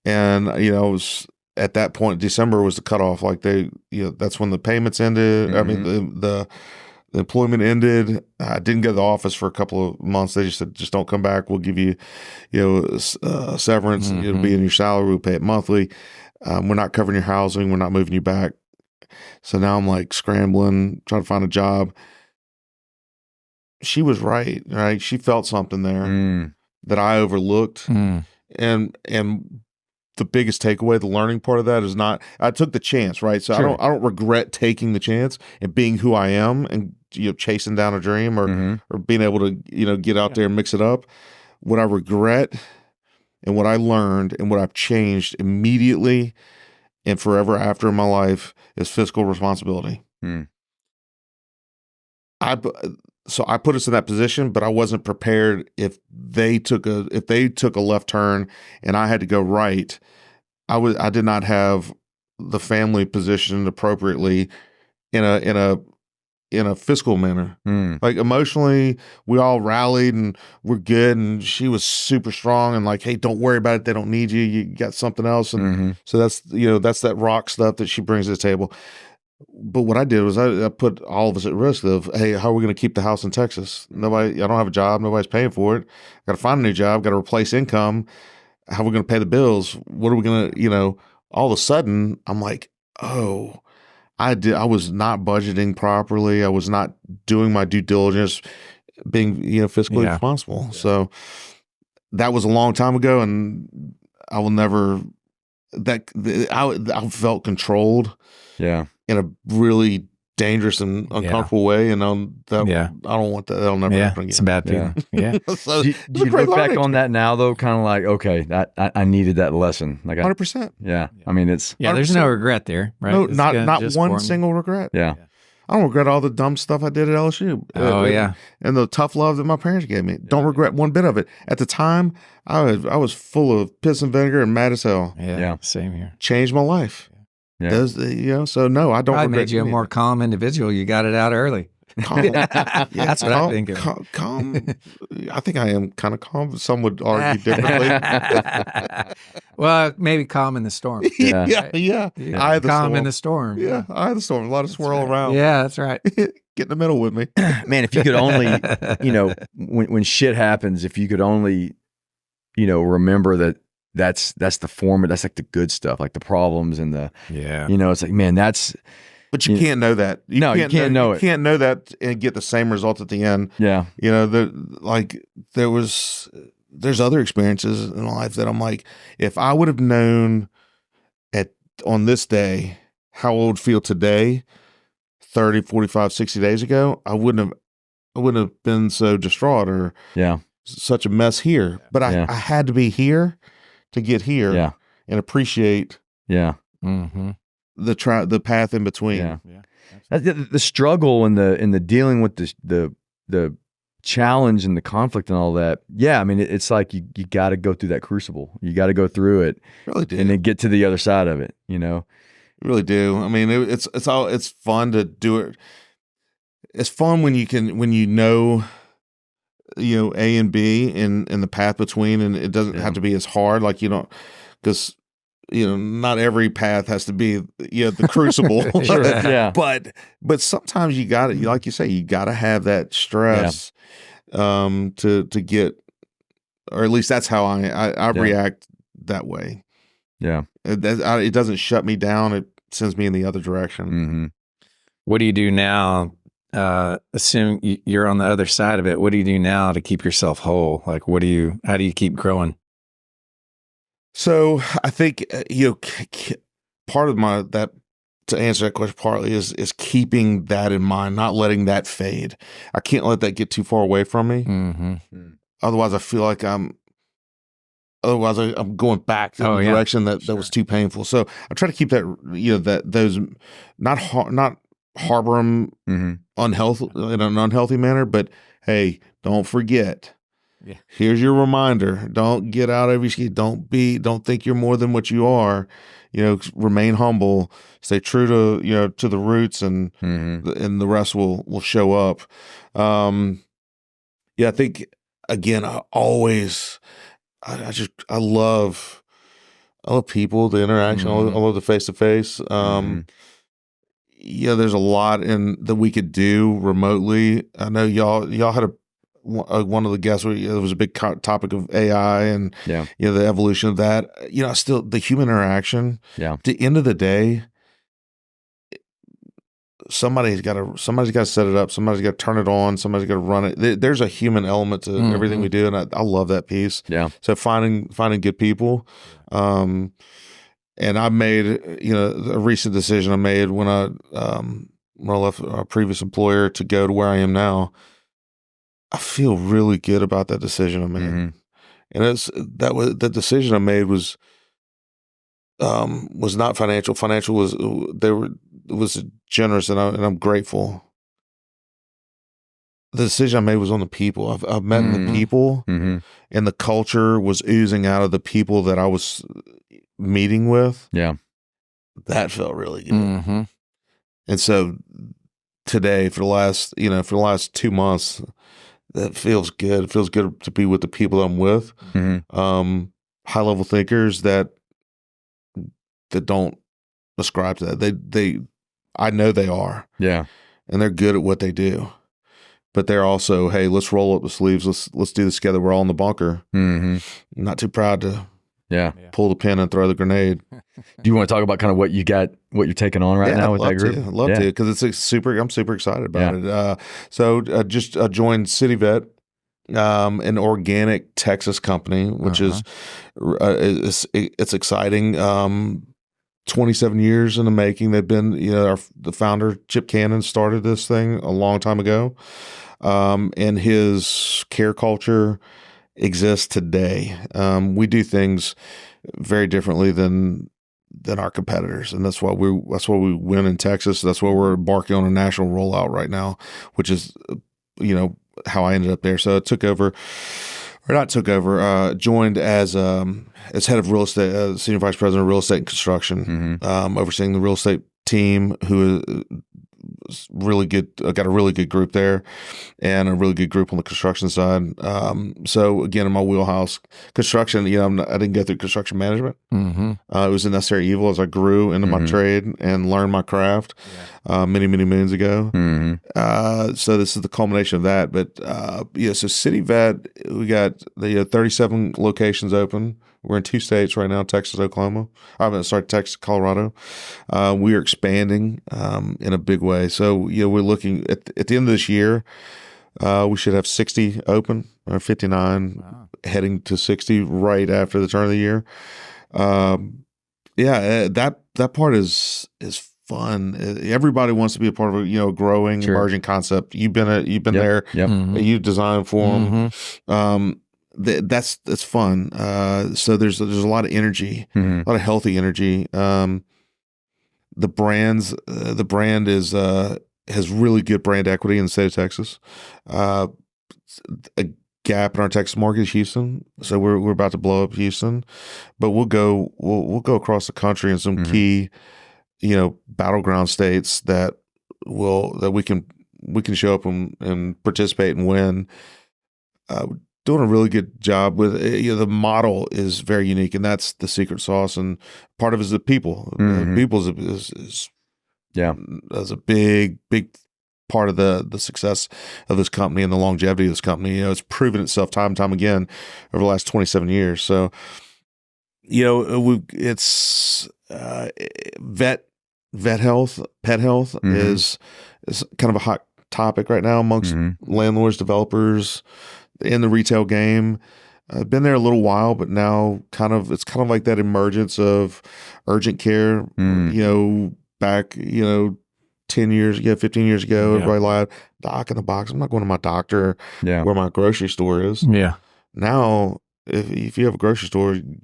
And, it was at that point, December was the cutoff. Like that's when the payments ended. I mean, the employment ended. I didn't go to the office for a couple of months. They just said, just don't come back. We'll give you, severance. It'll be in your salary. We'll pay it monthly. We're not covering your housing. We're not moving you back. So now I'm like scrambling, trying to find a job. She was right? She felt something there that I overlooked. And the biggest takeaway, the learning part of that is I took the chance, right? So sure. I don't regret taking the chance and being who I am and chasing down a dream or being able to get out there and mix it up. What I regret and what I learned and what I've changed immediately and forever after in my life is fiscal responsibility. So I put us in that position, but I wasn't prepared if they took a left turn and I had to go right. I did not have the family positioned appropriately in a fiscal manner. Like emotionally, we all rallied and we're good, and she was super strong and like, hey, don't worry about it. They don't need you. You got something else. And so that's that rock stuff that she brings to the table. But what I did was I put all of us at risk of, hey, how are we going to keep the house in Texas? I don't have a job. Nobody's paying for it. Got to find a new job. Got to replace income. How are we going to pay the bills? What are we going to, all of a sudden I'm like, oh, I was not budgeting properly. I was not doing my due diligence, being, fiscally responsible. Yeah. So that was a long time ago, and I will never, I felt controlled. Yeah. In a really dangerous and uncomfortable way, and I don't want that. That'll never happen again. It's a bad feeling. Yeah. So do you look back on that now, though, kind of like, okay, I needed that lesson. Like 100%. Yeah. I mean, it's there's no regret there, right? No, not one single regret. Yeah. I don't regret all the dumb stuff I did at LSU. And the tough love that my parents gave me. Don't regret one bit of it. At the time, I was full of piss and vinegar and mad as hell. Yeah. Same here. Changed my life. Yeah. So no, I don't. Probably made you a more calm individual. You got it out early. Calm. That's what I think. Calm. I think I am kind of calm. Some would argue differently. Well, maybe calm in the storm. Yeah. Calm in the storm. Yeah, eye of the storm. A lot of swirl around. Yeah, that's right. Get in the middle with me. Man, if you could only, when shit happens, if you could only, remember that that's the form, that's like the good stuff, like the problems and the, it's like, man, that's. But you can't know that. You can't know it. You can't know that and get the same result at the end. Yeah. There's other experiences in life that I'm like, if I would have known on this day how I would feel today, 30, 45, 60 days ago, I wouldn't have been so distraught or such a mess here. But I had to be here to get here and appreciate the path in between. The struggle and the dealing with the challenge and the conflict and all that. Yeah, I mean, it's like you got to go through that crucible. You got to go through it, really do, and then get to the other side of it. You really do. I mean, it's fun to do it. It's fun when you know A and B and the path between, and it doesn't have to be as hard. Like because not every path has to be the crucible. Sure, but sometimes you got to, like you say, you got to have that stress to get, or at least that's how I react that way. Yeah, it doesn't shut me down. It sends me in the other direction. Mm-hmm. What do you do now? Assume you're on the other side of it. What do you do now to keep yourself whole? Like, how do you keep growing? So I think part of to answer that question partly is keeping that in mind, not letting that fade. I can't let that get too far away from me. Mm-hmm. Otherwise, I feel like I'm going back to the direction that was too painful. So I try to keep that those not harbor them in an unhealthy manner, but hey, don't forget. Yeah. Here's your reminder. Don't get out of your ski. Don't think you're more than what you are. Remain humble. Stay true to the roots, and the rest will show up. I think again, I love people, the interaction. I love the face to face. There's a lot that we could do remotely. I know y'all had one of the guests, it was a big topic of AI and the evolution of that. Still the human interaction. Yeah. At the end of the day, somebody's got to set it up. Somebody's got to turn it on. Somebody's got to run it. There's a human element to everything we do, and I love that piece. Yeah. So finding good people, and I made a recent decision I made when I left our previous employer to go to where I am now. I feel really good about that decision I made, and the decision I made was not financial. Financial was generous, and I'm grateful. The decision I made was on the people. I've met the people, and the culture was oozing out of the people that I was meeting with. Yeah, that felt really good. And so today, for the last 2 months. That feels good. It feels good to be with the people I'm with. High level thinkers that don't ascribe to that. I know they are. Yeah. And they're good at what they do. But they're also, hey, let's roll up the sleeves. Let's do this together. We're all in the bunker. I'm not too proud to pull the pin and throw the grenade. Do you want to talk about kind of what you're taking on right now with that group? I'd love to, because I'm super excited about it. So just joined CityVet, an organic Texas company, which is it's exciting. 27 years in the making. They've been, the founder, Chip Cannon, started this thing a long time ago. And his care culture exists today. We do things very differently than than our competitors, and that's why we win in Texas. That's why we're embarking on a national rollout right now, which is how I ended up there. So I joined as head of real estate, senior vice president of real estate and construction, overseeing the real estate team, who is really good. I got a really good group there, and a really good group on the construction side. So again, in my wheelhouse, construction. I didn't go through construction management. It was a necessary evil as I grew into my trade and learned my craft many moons ago. So this is the culmination of that. But so CityVet, we got the 37 locations open. We're in 2 states right now, Texas, Oklahoma. Texas, Colorado. We are expanding in a big way. So, we're looking at the end of this year, we should have 60 open, or 59, heading to 60 right after the turn of the year. That part is fun. Everybody wants to be a part of a growing, emerging concept. You've been there. Yep. You designed for them. That's fun. So there's a lot of energy, a lot of healthy energy. The brand has really good brand equity in the state of Texas. A gap in our Texas market is Houston, so we're about to blow up Houston, but we'll go across the country in some key, battleground states that we can show up and participate and win. Doing a really good job with the model is very unique, and that's the secret sauce. And part of it is the people. People is a big part of the success of this company and the longevity of this company. It's proven itself time and time again over the last 27 years. So, it's vet health, pet health is kind of a hot topic right now amongst landlords, developers in the retail game. I've been there a little while, but now it's kind of like that emergence of urgent care. Back 10 years ago, 15 years ago, everybody lied, doc in the box. I'm not going to my doctor where my grocery store is. Yeah. Now, if you have a grocery store, you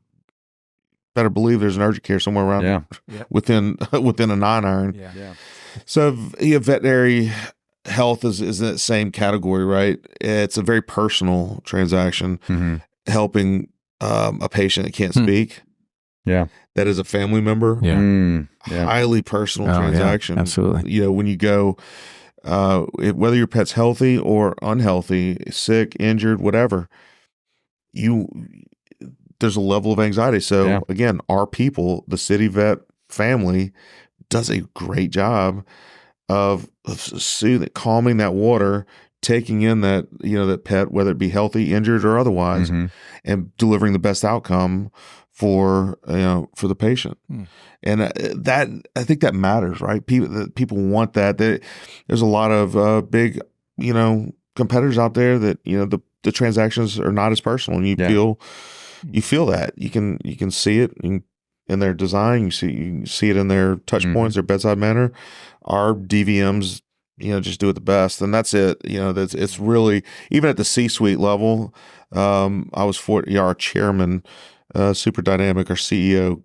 better believe there's an urgent care somewhere around within a 9-iron. Yeah. So veterinary health is in that same category, right? It's a very personal transaction, helping a patient that can't speak. Yeah, that is a family member. Highly personal transaction. Absolutely. When you go, whether your pet's healthy or unhealthy, sick, injured, whatever, there's a level of anxiety. So again, our people, the CityVet family, does a great job of soothing, calming that water, taking in that that pet, whether it be healthy, injured, or otherwise, and delivering the best outcome for the patient. And that, I think that matters, right? People want that. There's a lot of big competitors out there that the transactions are not as personal, and you feel that you can see it in their design. You can see it in their touch points, their bedside manner. Our DVMs, just do it the best, and that's it. It's really, even at the C-suite level. I was our chairman, super dynamic. Our CEO,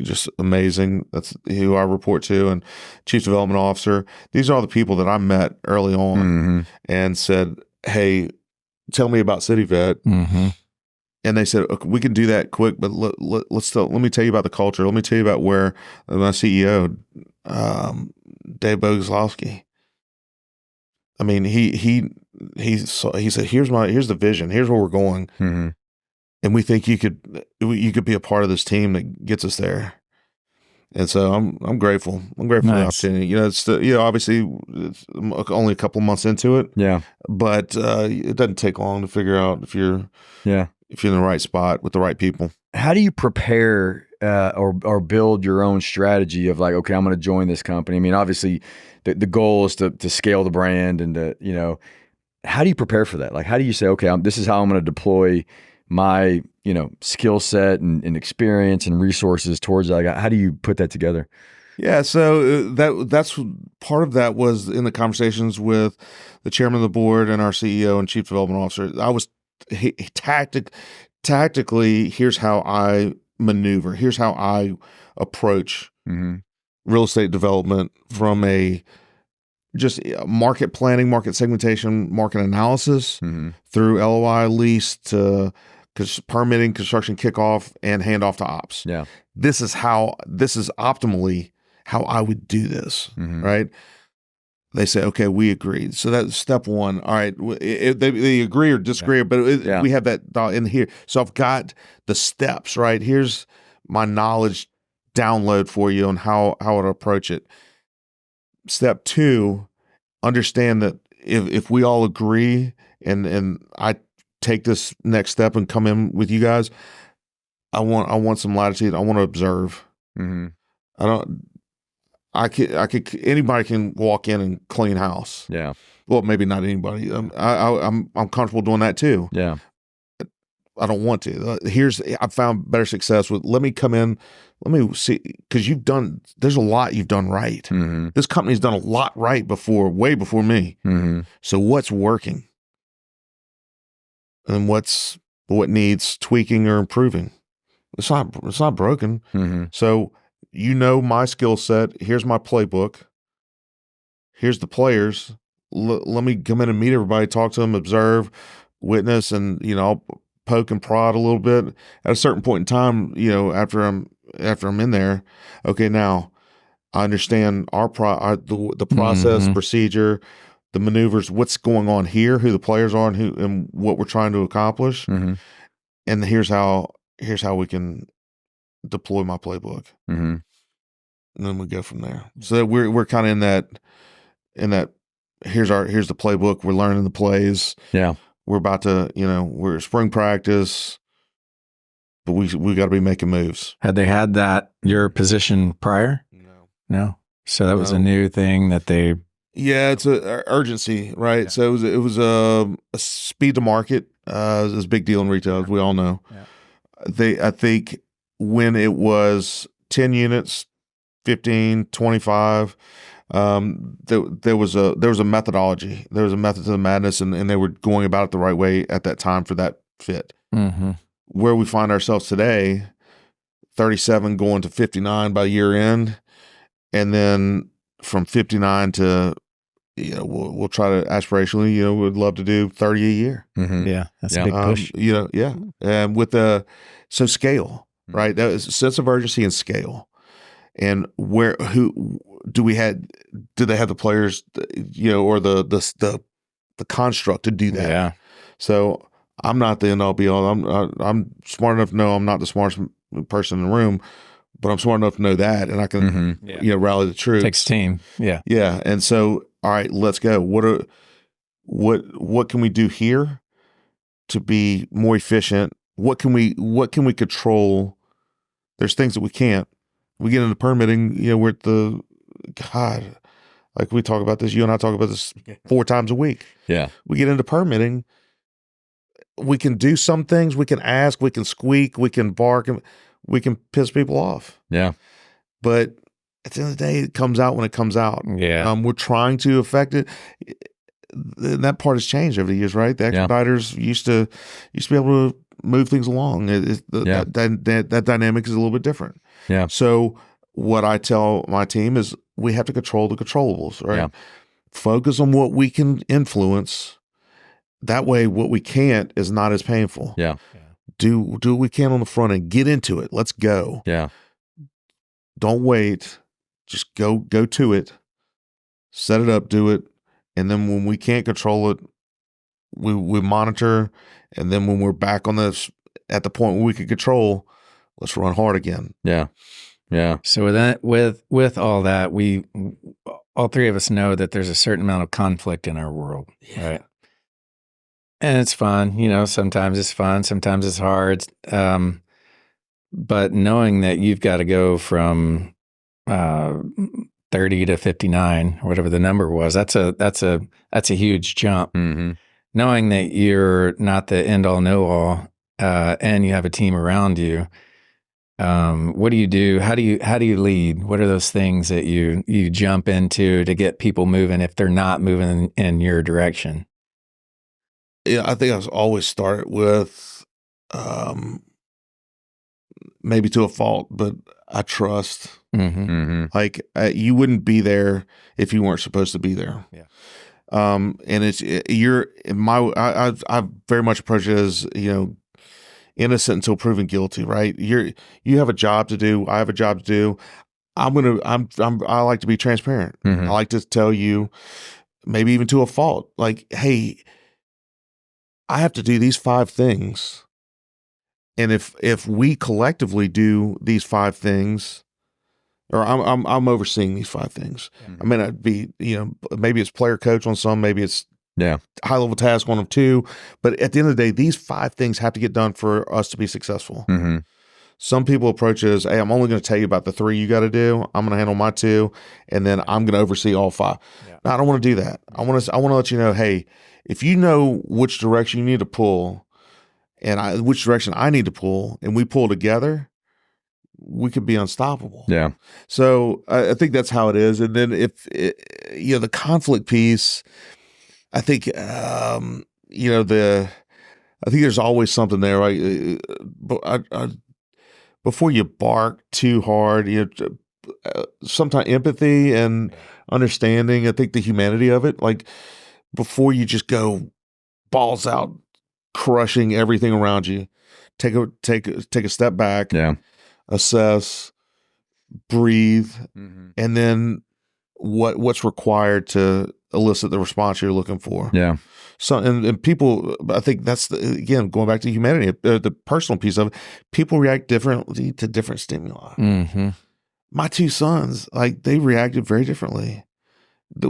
just amazing. That's who I report to, and chief development officer. These are all the people that I met early on and said, "Hey, tell me about CityVet." And they said, okay, we can do that quick, but let me tell you about the culture. Let me tell you about where my CEO, Dave Boguslawski. I mean, he said, here's the vision. Here's where we're going, and we think you could be a part of this team that gets us there. And so I'm grateful. I'm grateful for the opportunity. It's obviously it's only a couple months into it. Yeah, but it doesn't take long to figure out if you're in the right spot with the right people. How do you prepare or build your own strategy of like, okay, I'm going to join this company? I mean, obviously the goal is to scale the brand and to, how do you prepare for that? Like, how do you say, okay, this is how I'm going to deploy my, skill set and experience and resources towards that? Like, how do you put that together? Yeah, so that's part of that was in the conversations with the chairman of the board and our CEO and chief development officer. I was tactically, here's how I maneuver. Here's how I approach real estate development from a just market planning, market segmentation, market analysis through LOI, lease to permitting, construction kickoff, and handoff to ops. Yeah. This is optimally how I would do this, right? They say, okay, we agreed. So that's step one. All right. They agree or disagree, but we have that in here. So I've got the steps, right? Here's my knowledge download for you on how to approach it. Step two, understand that if we all agree and I take this next step and come in with you guys, I want some latitude. I want to observe. Anybody can walk in and clean house. Yeah. Well, maybe not anybody. I'm comfortable doing that too. Yeah. I don't want to. I've found better success with, let me come in, let me see, because there's a lot you've done right. This company's done a lot right way before me. So what's working? And what needs tweaking or improving? It's not broken. So my skill set. Here's my playbook. Here's the players. Let me come in and meet everybody, talk to them, observe, witness, and I'll poke and prod a little bit. At a certain point in time, after I'm in there, okay, now I understand the process, procedure, the maneuvers, what's going on here, who the players are, and what we're trying to accomplish, and here's how we can deploy my playbook, and then we go from there. So we're kind of in that. Here's the playbook. We're learning the plays. Yeah, we're about to we're spring practice, but we got to be making moves. Had they had that your position prior? No. So that was a new thing that they. Yeah, it's a urgency, right? Yeah. So it was a speed to market. It was a big deal in retail, as we all know. Yeah. I think when it was 10 units, 15, 25, there was a methodology. There was a method to the madness, and they were going about it the right way at that time for that fit. Where we find ourselves today, 37 going to 59 by year end, and then from 59 to we'll try to aspirationally, we'd love to do 30 a year. Yeah, that's a big push. And so scale, right? That is a sense of urgency and scale. And do they have the players, or the construct to do that? Yeah. So I'm not the end all be all. I'm smart enough to know I'm not the smartest person in the room, but I'm smart enough to know that, and I can rally the troops. Takes team. Yeah. Yeah. And so, all right, let's go. What can we do here to be more efficient? What can we control? There's things that we can't. We get into permitting, we're at like we talk about this, you and I talk about this 4 times a week. Yeah. We get into permitting. We can do some things. We can ask, we can squeak, we can bark, and we can piss people off. Yeah. But at the end of the day, it comes out when it comes out. Yeah. We're trying to affect it. And that part has changed over the years, right? The expediters used to be able to move things along. That dynamic is a little bit different. Yeah. So what I tell my team is we have to control the controllables, right? Yeah. Focus on what we can influence. That way, what we can't is not as painful. Yeah. Do what we can on the front end. Get into it. Let's go. Yeah. Don't wait. Just go to it. Set it up. Do it. And then when we can't control it, we monitor. And then when we're back on this at the point where we can control, let's run hard again. Yeah. Yeah. So with all that, we all three of us know that there's a certain amount of conflict in our world, right? And it's fun, sometimes it's fun, sometimes it's hard. But knowing that you've got to go from 30 to 59, or whatever the number was, that's a huge jump. Knowing that you're not the end all know all, and you have a team around you. What do you do? How do you lead? What are those things that you jump into to get people moving if they're not moving in your direction? Yeah, I think I've always started with, maybe to a fault, but I trust. Mm-hmm. Mm-hmm. Like you wouldn't be there if you weren't supposed to be there. Yeah. And I very much approach it as, innocent until proven guilty, right? You have a job to do. I have a job to do. I like to be transparent. Mm-hmm. I like to tell you, maybe even to a fault, like, hey, I have to do these 5 things. And if we collectively do these 5 things, or I'm overseeing these 5 things. Mm-hmm. I may not be, maybe it's player coach on some, maybe it's high level task on them too. But at the end of the day, these 5 things have to get done for us to be successful. Mm-hmm. Some people approach it as, hey, I'm only going to tell you about the 3 you got to do. I'm going to handle my 2, and then I'm going to oversee all 5. Yeah. No, I don't want to do that. I want to let you know, hey, if you know which direction you need to pull, and which direction I need to pull, and we pull together, we could be unstoppable. Yeah. So I think that's how it is. And then the conflict piece, I think, I think there's always something there, right? Before you bark too hard, sometimes empathy and understanding, I think the humanity of it, like before you just go balls out, crushing everything around you, take a step back, assess, breathe, and then what's required to elicit the response you're looking for. Yeah. So, and people, I think that's again, going back to humanity, the personal piece of it, people react differently to different stimuli. Mm-hmm. My 2 sons, like they reacted very differently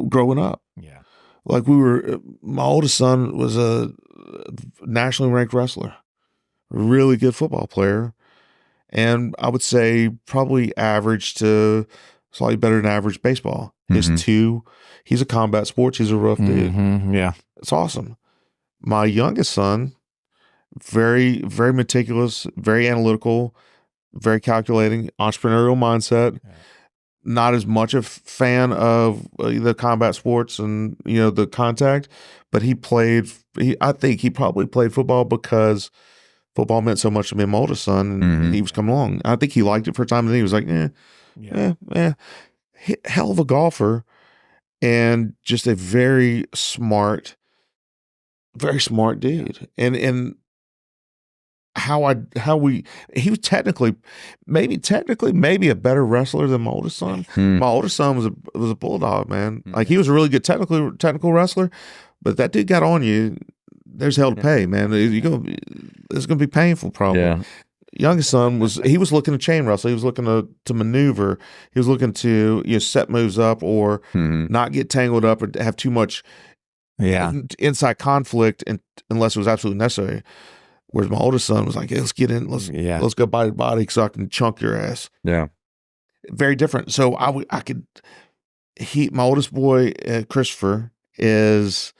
growing up. Yeah. Like my oldest son was a nationally ranked wrestler, really good football player. And I would say probably average to slightly better than average baseball. His 2, he's a combat sports. He's a rough dude. Mm-hmm. Yeah. It's awesome. My youngest son, very, very meticulous, very analytical, very calculating, entrepreneurial mindset. Yeah. Not as much a fan of the combat sports and, the contact, but I think he probably played football because football meant so much to me and my oldest son, and he was coming along. I think he liked it for a time, and then he was like, hell of a golfer, and just a very smart dude. And he was technically maybe a better wrestler than my oldest son. My oldest son was a bulldog, man. Like he was a really good technical wrestler, but that dude got on you. There's hell to pay, man. It's gonna be painful, probably. Yeah. Youngest son was looking to chain wrestle. He was looking to maneuver. He was looking to set moves up or not get tangled up or have too much inside conflict unless it was absolutely necessary. Whereas my oldest son was like, hey, let's get in, let's go body to body so I can chunk your ass. Yeah. Very different. So my oldest boy, Christopher, is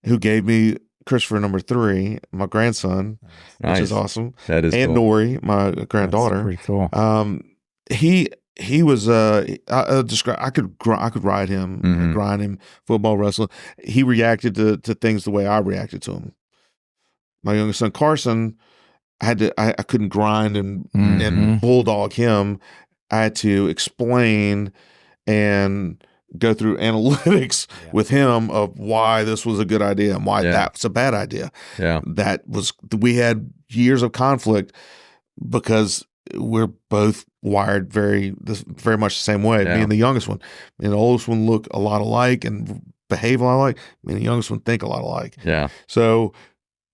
who gave me Christopher number 3, my grandson, which is awesome. That is and cool. Nori, my granddaughter. That's pretty cool. He was I could ride him, and grind him, football, wrestling. He reacted to things the way I reacted to him. My youngest son Carson, I couldn't grind and bulldog him. I had to explain and go through analytics with him of why this was a good idea and why that's a bad idea. Yeah. We had years of conflict because we're both wired very much the same way. Me and the youngest one. And the oldest one look a lot alike and behave a lot alike. Me and the youngest one think a lot alike. Yeah. So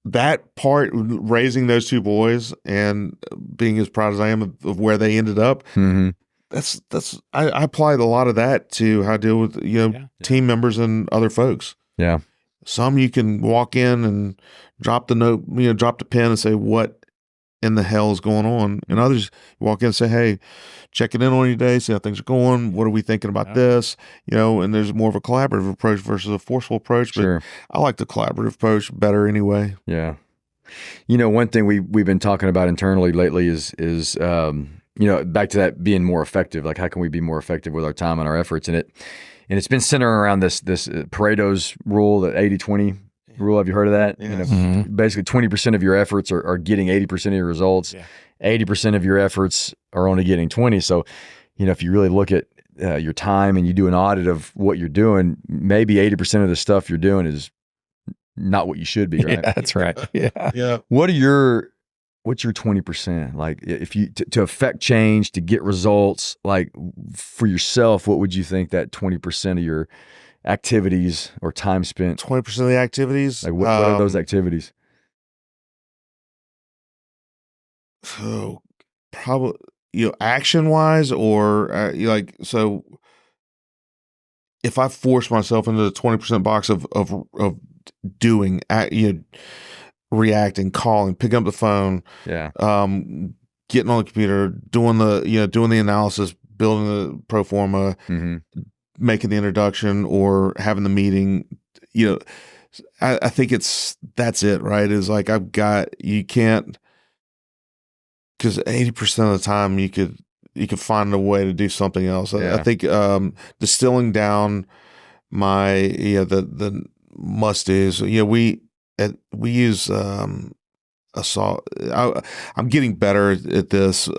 that part, raising those 2 boys and being as proud as I am of where they ended up, I applied a lot of that to how I deal with team members and other folks. Yeah. Some you can walk in and drop the note, drop the pen and say, what in the hell is going on? And others walk in and say, hey, checking in on your day, see how things are going. What are we thinking about this? And there's more of a collaborative approach versus a forceful approach. But I like the collaborative approach better anyway. Yeah. One thing we've been talking about internally lately is back to that being more effective. Like, how can we be more effective with our time and our efforts? And it's been centered around this Pareto's rule, that 80-20 rule. Have you heard of that? Yes. Basically 20% of your efforts are getting 80% of your results. 80% of your efforts are only getting 20. So, if you really look at your time and you do an audit of what you're doing, maybe 80% of the stuff you're doing is not what you should be, right? Yeah, that's right. Yeah. What's your 20%? Like, if you to affect change, to get results, like for yourself, what would you think that 20% of your activities or time spent? 20% of the activities. Like, what are those activities? So probably, action wise, or so if I force myself into the 20% box of doing, reacting, calling, picking up the phone, getting on the computer, doing the analysis, building the pro forma, making the introduction, or having the meeting, I think that's it, right? Is like, you can't, because 80% of the time you could find a way to do something else. I think distilling down my the must is, we use assault. I'm getting better at this.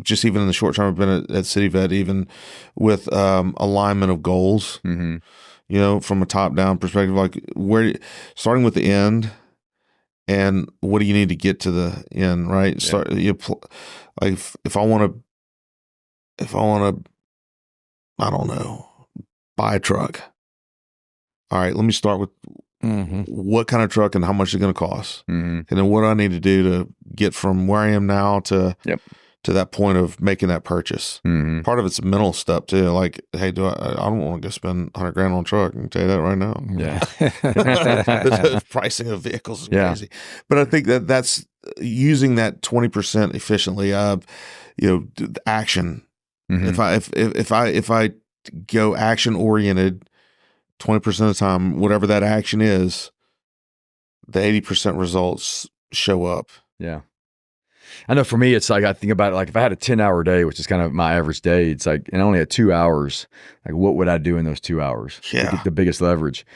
Just even in the short term I've been at CityVet, even with alignment of goals. From a top down perspective, like starting with the end. And what do you need to get to the end, right? Like if I want to, I don't know, buy a truck. All right, let me start with what kind of truck and how much it's going to cost, and then what do I need to do to get from where I am now to that point of making that purchase. Part of it's a mental step too. Like, hey, I don't want to go spend $100,000 on a truck. I can tell you that right now. Yeah. The pricing of vehicles is crazy. But I think that's using that 20% efficiently. Action. If I go action oriented 20% of the time, whatever that action is, the 80% results show up. Yeah. I know for me, it's like, I think about it, like if I had a 10-hour day, which is kind of my average day, it's like, and I only had 2 hours, like what would I do in those 2 hours to get the biggest leverage?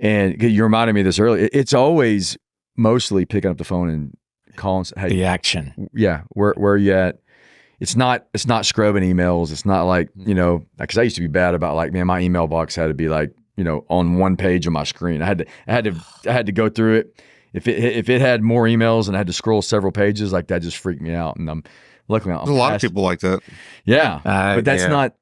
And you reminded me of this earlier. It's always mostly picking up the phone and calling. Hey, the action. Yeah. Where are you at? It's not scrubbing emails. It's not like, because I used to be bad about like, man, my email box had to be like, on one page of my screen. I had to go through it. If it had more emails and I had to scroll several pages, like that just freaked me out. And luckily there's a lot of people like that. Yeah, but that's not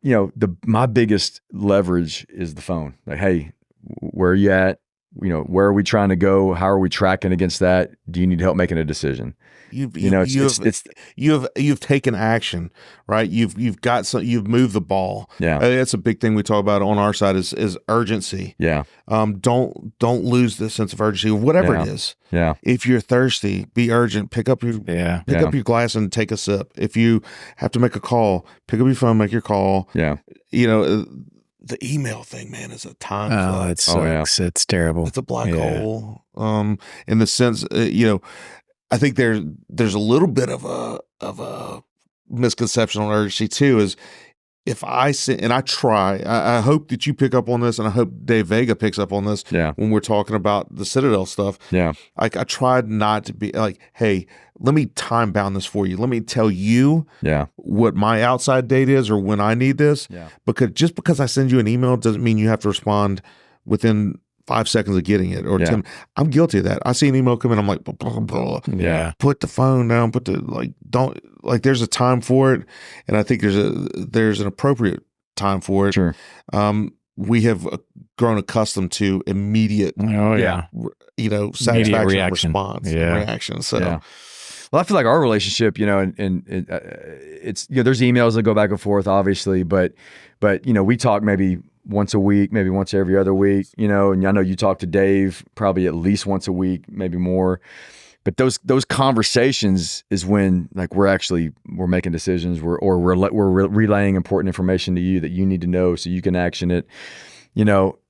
my biggest leverage is the phone. Like, hey, where are you at? Where are we trying to go? How are we tracking against that? Do you need help making a decision? You've taken action, right? You've moved the ball. Yeah, that's a big thing we talk about on our side is urgency. Yeah, don't lose the sense of urgency, whatever it is. Yeah, if you're thirsty, be urgent. Pick up your glass and take a sip. If you have to make a call, pick up your phone, make your call. Yeah, the email thing, man, is a time. Oh, it sucks. It's terrible. It's a black hole. In the sense, I think there's a little bit of a misconception on urgency too. Is if I say, and I try, I hope that you pick up on this, and I hope Dave Vega picks up on this. Yeah. When we're talking about the Citadel stuff. Yeah. I tried not to be like, hey, let me time bound this for you. Let me tell you what my outside date is or when I need this. Yeah. Because I send you an email doesn't mean you have to respond within 5 seconds of getting it or 10. I'm guilty of that. I see an email come in, I'm like, blah, blah, blah. Yeah. Put the phone down, there's a time for it. And I think there's an appropriate time for it. Sure. We have grown accustomed to immediate, satisfaction response, reaction. So, well, I feel like our relationship, and it's there's emails that go back and forth, obviously, but we talk maybe once a week, maybe once every other week, and I know you talk to Dave probably at least once a week, maybe more. But those conversations is when like we're making decisions, we're relaying important information to you that you need to know so you can action it.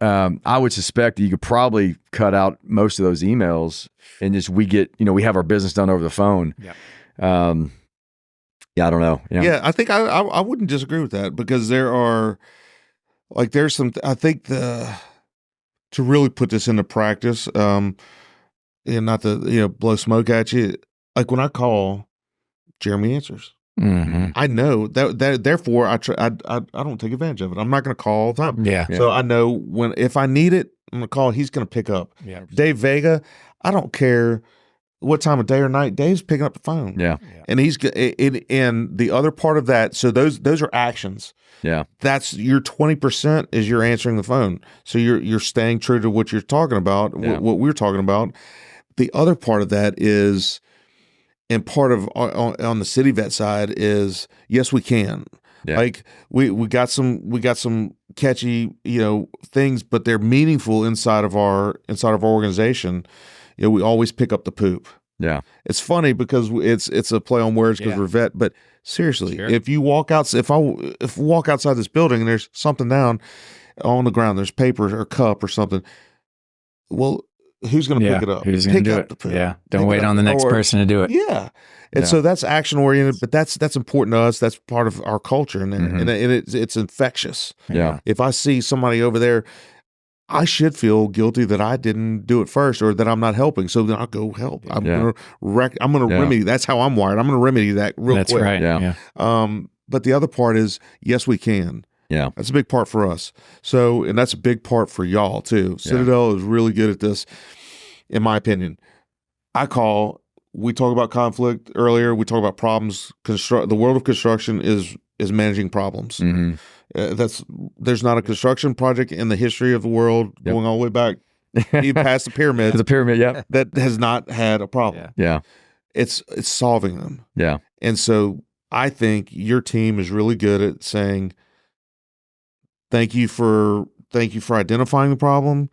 I would suspect that you could probably cut out most of those emails and just we have our business done over the phone. Yeah. I don't know. Yeah, I think I wouldn't disagree with that because there's some. I think to really put this into practice, and not to blow smoke at you. Like when I call, Jeremy answers. Mm-hmm. I know that therefore I don't take advantage of it. I'm not going to call all the time. Yeah. So I know if I need it, I'm going to call. He's going to pick up. Yeah. Dave Vega, I don't care what time of day or night, Dave's picking up the phone. Yeah. And and the other part of that, so those are actions. Yeah. That's your 20% is you're answering the phone. So you're staying true to what you're talking about, what we're talking about. The other part of that is, and part of on the CityVet side is, yes, we can. Yeah. Like we got some catchy, things, but they're meaningful inside of our organization. We always pick up the poop. Yeah. It's funny because it's a play on words because we're vet, but seriously, if you walk out, if we walk outside this building and there's something down on the ground, there's paper or cup or something, well, who's going to pick it up? Who's going to do it? The poop. Yeah. Don't wait on the next person to do it. Yeah. And so that's action oriented, but that's important to us. That's part of our culture, and it's infectious. Yeah. If I see somebody over there, I should feel guilty that I didn't do it first, or that I'm not helping. So then I'll go help. I'm going to remedy. That's how I'm wired. I'm going to remedy that real quick. That's right. Yeah. But the other part is, yes, we can. Yeah. That's a big part for us. So, and that's a big part for y'all too. Citadel is really good at this, in my opinion. We talk about conflict earlier. We talk about problems. The world of construction is managing problems. Mm-hmm. There's not a construction project in the history of the world going all the way back even past the pyramid. The pyramid, that has not had a problem. Yeah. It's solving them. Yeah. And so I think your team is really good at saying, thank you for identifying the problem.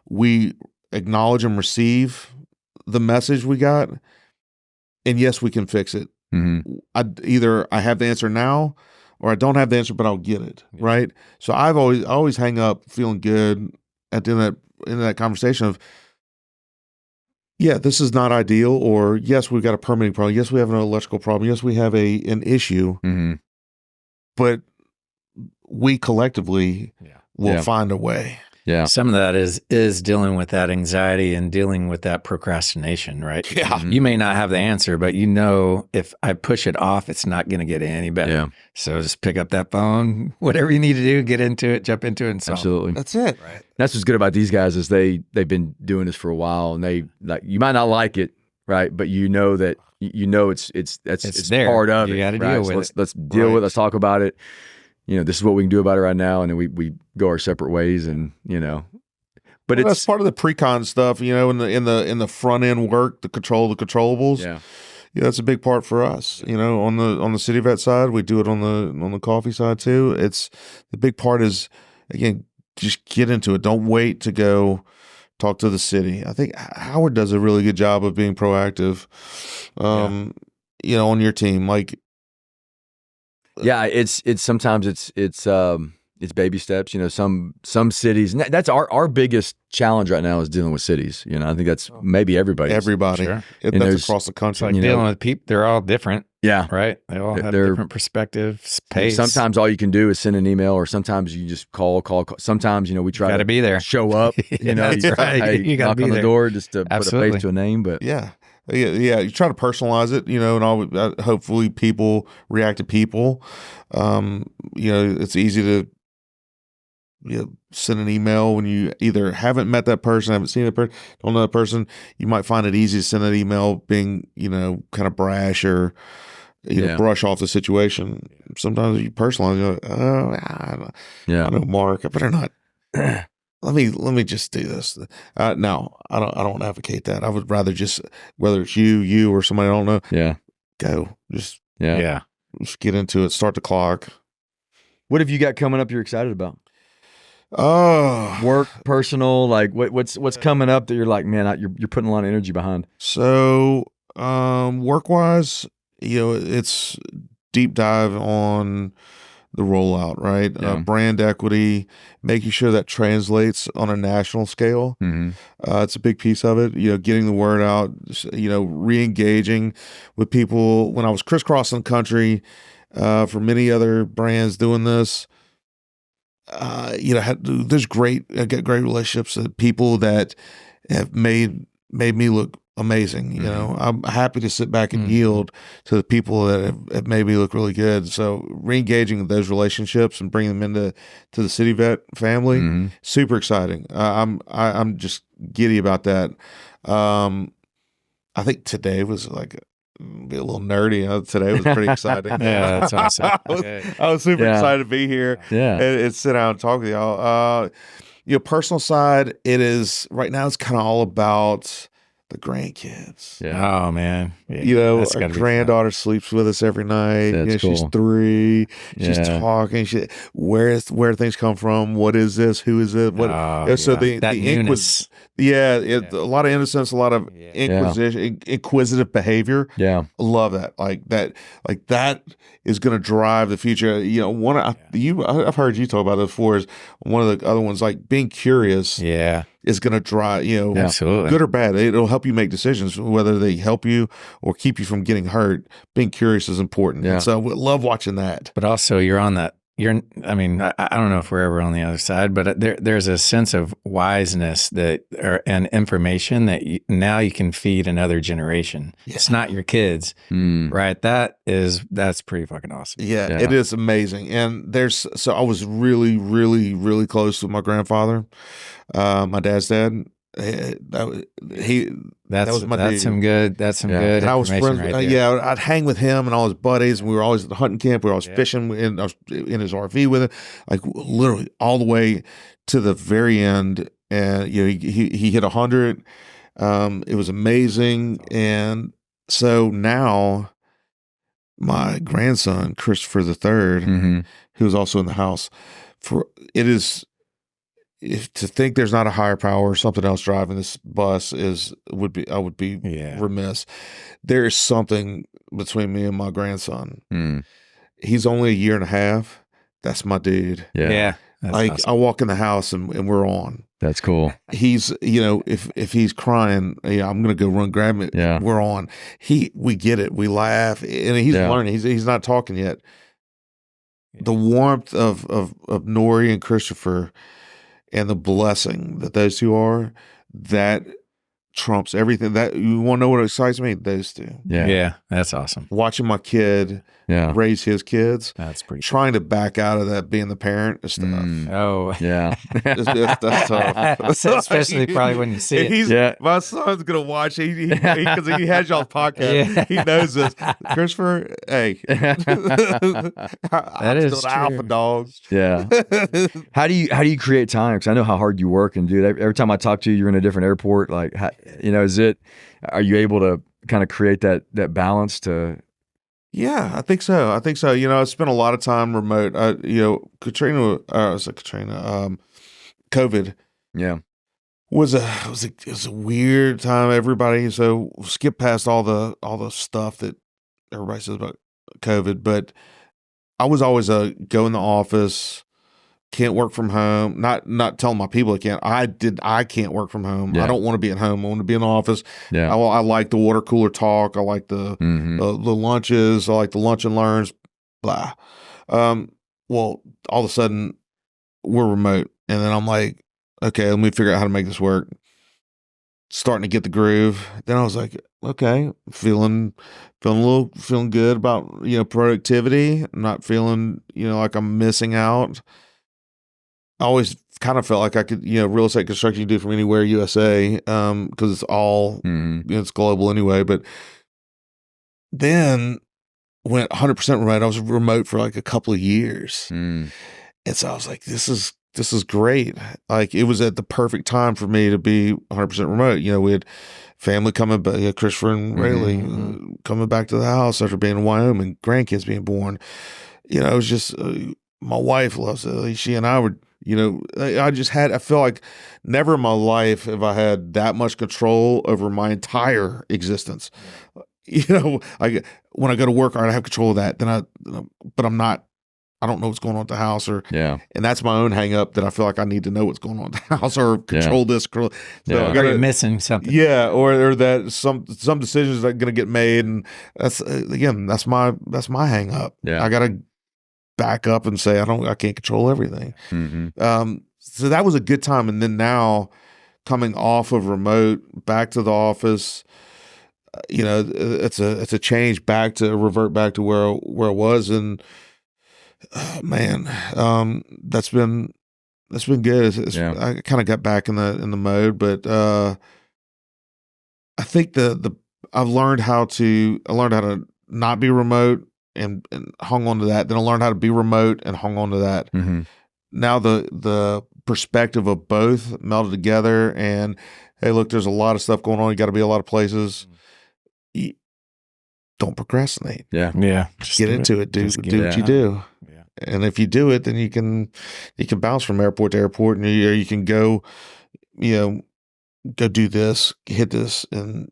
We acknowledge and receive the message we got, and yes, we can fix it. Mm-hmm. I have the answer now, or I don't have the answer, but I'll get it. Yeah. Right. So I always hang up feeling good at the end of that conversation of, this is not ideal, or yes, we've got a permitting problem. Yes, we have an electrical problem. Yes, we have an issue, but we collectively will find a way. Yeah. Some of that is dealing with that anxiety and dealing with that procrastination, right? Yeah. Mm-hmm. You may not have the answer, but if I push it off, it's not going to get any better. Yeah. So just pick up that phone, whatever you need to do, get into it, jump into it, and solve. Absolutely. That's it. Right. That's what's good about these guys is they've been doing this for a while, and you might not like it, right? But that it's there. Part of you it. You got to deal with it. Let's deal with it. Let's talk about it. This is what we can do about it right now, and then we go our separate ways, and But that's part of the pre-con stuff, in the front end work, the controllables. Yeah, that's a big part for us. On the CityVet side, we do it on the coffee side too. It's the big part is, again, just get into it. Don't wait to go talk to the city. I think Howard does a really good job of being proactive. On your team, like. Yeah, it's sometimes it's baby steps. Some cities. And that's our biggest challenge right now is dealing with cities. I think that's maybe everybody. Sure. That's across the country. Like dealing with people, they're all different. Yeah, right. They all have different perspectives. Pace. Sometimes all you can do is send an email, or sometimes you just call. Sometimes we try to be there, show up. That's right. Hey, you got to knock be on there. the door just to Absolutely. put a face to a name. But yeah. You try to personalize it, and hopefully people react to people. It's easy to send an email when you either haven't met that person, haven't seen that person, don't know that person. You might find it easy to send an email being, kind of brash or, brush off the situation. Sometimes you personalize, you're like, I know Mark, I better not. Let me just do this. No, I don't advocate that. I would rather just, whether it's you or somebody I don't know, go. Just get into it. Start the clock. What have you got coming up you're excited about? Work, personal, like what's coming up that you're like, man, you're putting a lot of energy behind. So, work wise, it's deep dive on the rollout, right? Yeah. Brand equity, making sure that translates on a national scale. Mm-hmm. It's a big piece of it. Getting the word out. Re-engaging with people. When I was crisscrossing the country for many other brands doing this, there's I got great relationships with people that have made me look amazing. You know, I'm happy to sit back and yield to the people that have made me look really good. So re-engaging with those relationships and bringing them into the CityVet family, super exciting. I'm just giddy about that. I think today was like be a little nerdy. Today was pretty exciting. Yeah, that's awesome. I was super excited to be here. Yeah, and sit down and talk with y'all. Personal side, it is right now. It's kind of all about the grandkids. Yeah. Oh man. Yeah, Our granddaughter sleeps with us every night. That's She's cool. 3. She's talking. Where things come from? What is this? Who is it? What? So the ink was a lot of innocence, a lot of inquisitive behavior. Yeah, I love that. Like that is going to drive the future. I've heard you talk about it before. Is one of the other ones, like being curious. Yeah. Is going to drive, absolutely, good or bad. It'll help you make decisions, whether they help you or keep you from getting hurt. Being curious is important. Yeah. And so we love watching that. But also you're on that. I mean, I don't know if we're ever on the other side, but there's a sense of wiseness and information that now you can feed another generation. Yeah. It's not your kids, right? That's pretty fucking awesome. Yeah, it is amazing. And so I was really, really, really close with my grandfather, my dad's dad. That was my that's dude. some good. That's some good. And I was friends. Right there. I'd hang with him and all his buddies, and we were always at the hunting camp. We were always fishing, and I was in his RV with him, like literally all the way to the very end. And he hit 100. It was amazing. And so now, my grandson Christopher the Third, who was also in the house, if to think there's not a higher power or something else driving this bus I would be remiss. There is something between me and my grandson. He's only 1.5 years. That's my dude. Yeah. Like awesome. I walk in the house and we're on. That's cool. He's, if he's crying, I'm gonna go run grab it. Yeah. We're on. We get it. We laugh, and he's learning. He's not talking yet. The warmth of Nori and Christopher, and the blessing that those two are, that trumps everything. That you want to know what excites me? Those two. Yeah, that's awesome. Watching my kid raise his kids. That's pretty cool. Trying to back out of that being the parent and stuff. Oh, yeah. That's tough. Especially probably when you see it. My son's gonna watch it because he has y'all's podcast. He knows this. Christopher, hey, that is still the alpha dog. Yeah. How do you create time? Because I know how hard you work, and dude, every time I talk to you, you're in a different airport. Like, are you able to kind of create that balance to? Yeah, I think so. I spent a lot of time remote. COVID. Yeah. Was a weird time. Everybody, so skip past all the stuff that everybody says about COVID. But I was always go in the office. Can't work from home. Not telling my people I can't. I can't work from home. Yeah. I don't want to be at home. I want to be in the office. Yeah. I like the water cooler talk. I like the lunches. I like the lunch and learns. Blah. Well, all of a sudden we're remote, and then I'm like, okay, let me figure out how to make this work. Starting to get the groove. Then I was like, okay, feeling good about productivity. I'm not feeling like I'm missing out. I always kind of felt like I could, real estate construction you do from anywhere USA, because it's all, it's global anyway. But then went 100% remote. I was remote for like a couple of years. And so I was like, this is great. Like, it was at the perfect time for me to be 100% remote. We had family coming back, Christopher and Rayleigh coming back to the house after being in Wyoming, grandkids being born. It was just, my wife loves it. She and I would, I feel like never in my life have I had that much control over my entire existence. When I go to work, I have control of that. But I'm not, I don't know what's going on at the house, and that's my own hang up, that I feel like I need to know what's going on at the house, or control this. So you're missing something. Yeah. Or that some decisions that are going to get made. And that's my hang up. Yeah. I got to back up and say, I can't control everything. So that was a good time. And then now coming off of remote back to the office, it's a change revert back to where it was. And man, that's been good. I kind of got back in the mode, but I think I've learned how to not be remote and hung on to that. Then I learned how to be remote and hung on to that. Now the perspective of both melded together, and hey, look, there's a lot of stuff going on. You got to be a lot of places. Don't procrastinate. Yeah. Just get into it. Do what you do. Yeah. And if you do it, then you can bounce from airport to airport, and you can go, go do this, hit this, and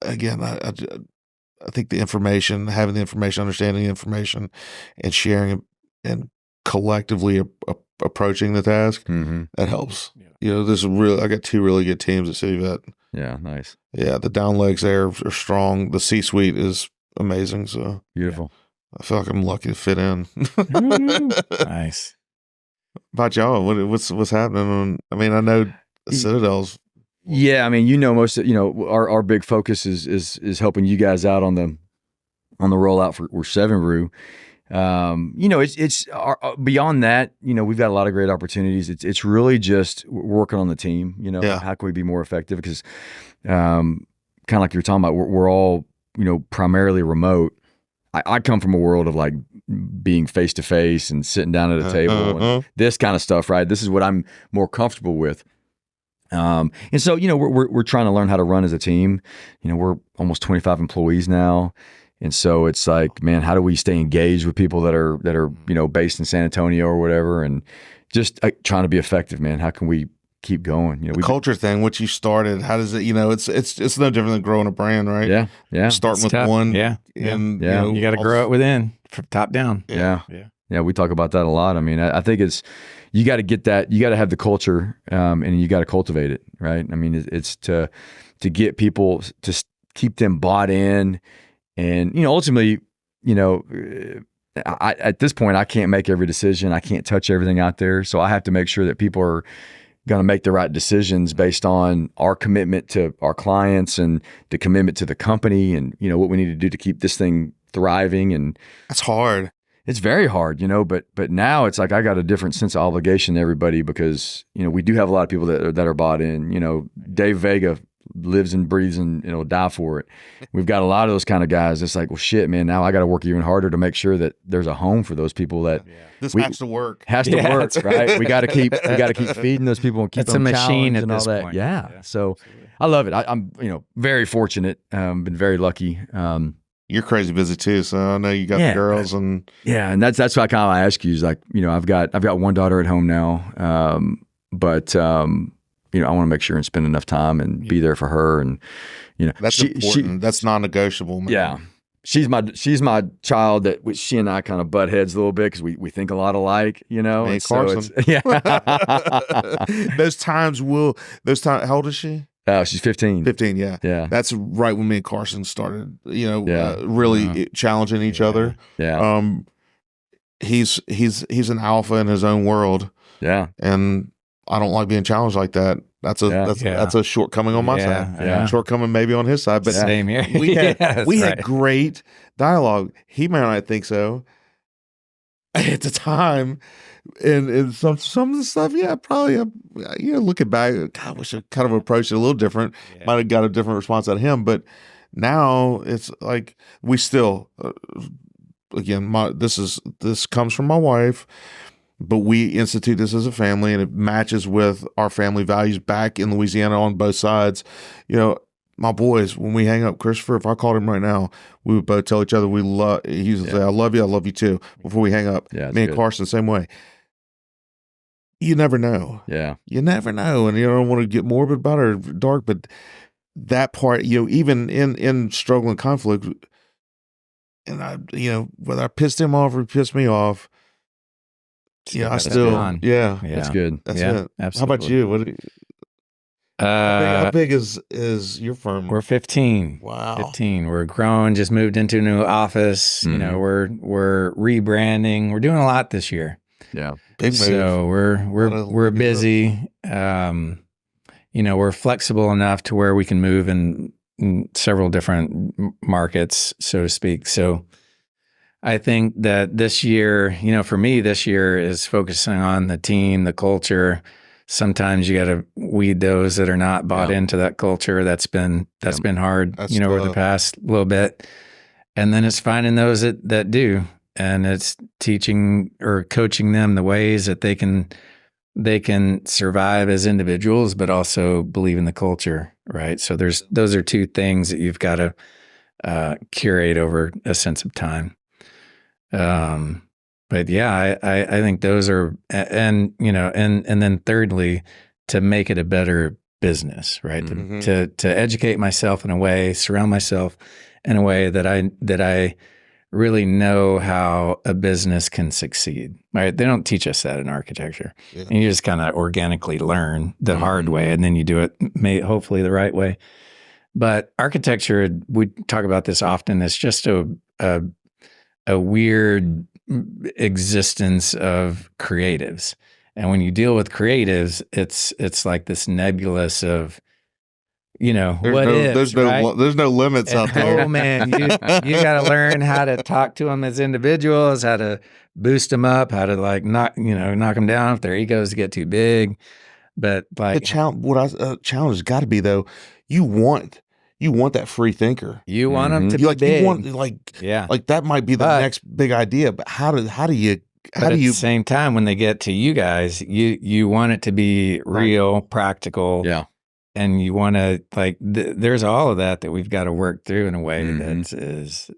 again, I think the information, having the information, understanding the information, and sharing it, and collectively approaching the task, that helps. I got 2 really good teams at CityVet. Yeah, nice. Yeah, the down legs there are strong. The C-suite is amazing. So beautiful. I feel like I'm lucky to fit in. Nice. About y'all, what's happening? I mean, I know Citadel's. Yeah, I mean, most of, our big focus is helping you guys out on the rollout for 7 Brew. It's beyond that. We've got a lot of great opportunities. It's really just working on the team. How can we be more effective? Because kind of like you're talking about, we're all primarily remote. I come from a world of like being face to face and sitting down at a table and this kind of stuff. Right. This is what I'm more comfortable with. And so, we're trying to learn how to run as a team. We're almost 25 employees now. And so it's like, man, how do we stay engaged with people that are based in San Antonio or whatever, and just trying to be effective, man. How can we keep going? The culture thing, what you started, how does it? It's no different than growing a brand, right? Yeah. Starting with one, and you got to grow it within, from top down. Yeah. We talk about that a lot. I mean, I think you got to get that. You got to have the culture, and you got to cultivate it, right? I mean, it's to get people to keep them bought in. And, ultimately, at this point, I can't make every decision. I can't touch everything out there. So I have to make sure that people are going to make the right decisions based on our commitment to our clients and the commitment to the company and, what we need to do to keep this thing thriving. And that's hard. It's very hard, but now it's like I got a different sense of obligation to everybody because, we do have a lot of people that are bought in. Dave Vega lives and breathes and die for it. We've got a lot of those kind of guys. It's like, well, shit, man, now I got to work even harder to make sure that there's a home for those people that this has to work. Work, right? We got to keep feeding those people and keep them challenged. It's a machine at this point. Yeah. So I love it. I'm very fortunate. Been very lucky. You're crazy busy too, so I know you got the girls and and that's why I ask you is like, I've got one daughter at home now, but I want to make sure and spend enough time and be there for her, and that's important. That's non-negotiable, man. Yeah, she's my child that she and I kind of butt heads a little bit because we think a lot alike, Man, Carson. Those times, how old is she? She's 15. 15, yeah. That's right when me and Carson started, really challenging each other. Yeah. He's an alpha in his own world. Yeah. And I don't like being challenged like that. That's a shortcoming on my side. Yeah. Shortcoming maybe on his side. But same here. We had great dialogue. He may not think so at the time. And some of the stuff, probably, looking back, God, I wish I kind of approached it a little different. Might have got a different response out of him. But now it's like we still, again, this comes from my wife, but we institute this as a family, and it matches with our family values back in Louisiana on both sides. My boys, when we hang up, Christopher, if I called him right now, we would both tell each other he used to say, I love you too, before we hang up. Yeah, me and Carson, the same way. You never know. Yeah. You never know. And you don't want to get morbid about it or dark, but that part, even in struggle and conflict, and whether I pissed him off or he pissed me off, I still, that's good. That's it. Absolutely. How about you? How big is your firm? We're 15. Wow. 15. We're growing, just moved into a new office. You know, we're rebranding. We're doing a lot this year. Yeah. Big move. So we're busy. You know, we're flexible enough to where we can move in several different markets, so to speak. So I think that this year, you know, for me, this year is focusing on the team, the culture. Sometimes you got to weed those that are not bought into that culture. That's been hard, you know, over the past little bit. And then it's finding those that do, and it's teaching or coaching them the ways that they can survive as individuals, but also believe in the culture, right? So those are two things that you've got to curate over a sense of time. But yeah, I think those are, and you know, and then thirdly, to make it a better business, right? To educate myself in a way, surround myself in a way that I really know how a business can succeed, right? They don't teach us that in architecture. Yeah. And you just kind of organically learn the hard way, and then you do it hopefully the right way. But architecture, we talk about this often, it's just a weird existence of creatives. And when you deal with creatives, it's like this nebulous of, you know, there's no limits out there. Oh man, you got to learn how to talk to them as individuals, how to boost them up, how to like knock them down if their egos get too big. But like the challenge has got to be though, you want that free thinker. You want them to be big. You want like that might be the next big idea. But how do you? At the same time, when they get to you guys, you want it to be real, practical. Yeah. And you want to like, there's all of that we've got to work through in a way that is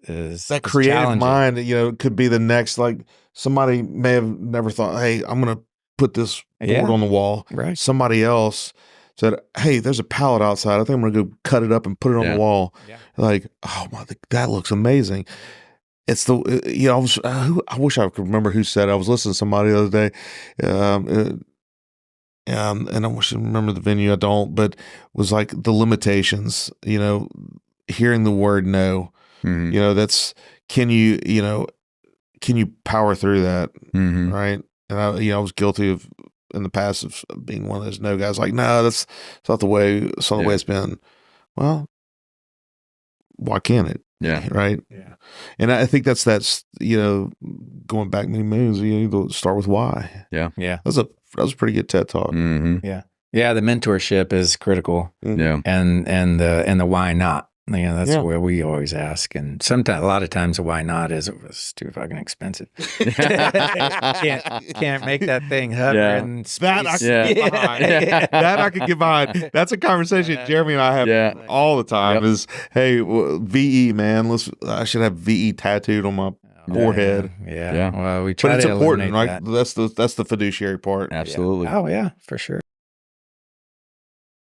that creative mind. You know, could be the next, like somebody may have never thought, hey, I'm going to put this board on the wall. Right. Somebody else said, hey, there's a pallet outside. I think I'm going to go cut it up and put it on the wall. Yeah. Like, oh my, that looks amazing. It's I wish I could remember who said it. I was listening to somebody the other day. And I wish I remember the venue. I don't, but it was like the limitations, you know, hearing the word no, you know, that's, can you power through that? Right. And I was guilty of in the past of being one of those no guys, like, no, it's not the way it's been. Well, why can't it? Yeah. Right. Yeah. And I think that's, you know, going back many moons, you need to start with why. Yeah. Yeah. That was a pretty good TED talk. Yeah. Yeah. The mentorship is critical. Yeah. And the why not? You know, that's where we always ask. And sometimes, a lot of times, the why not is it was too fucking expensive. can't make that thing hover and that I could get behind. That's a conversation Jeremy and I have all the time. Is hey, VE man, I should have VE tattooed on my forehead. Yeah. Well, we try, but it's to important, right? That. That's the fiduciary part. Absolutely. Yeah. Oh yeah, for sure.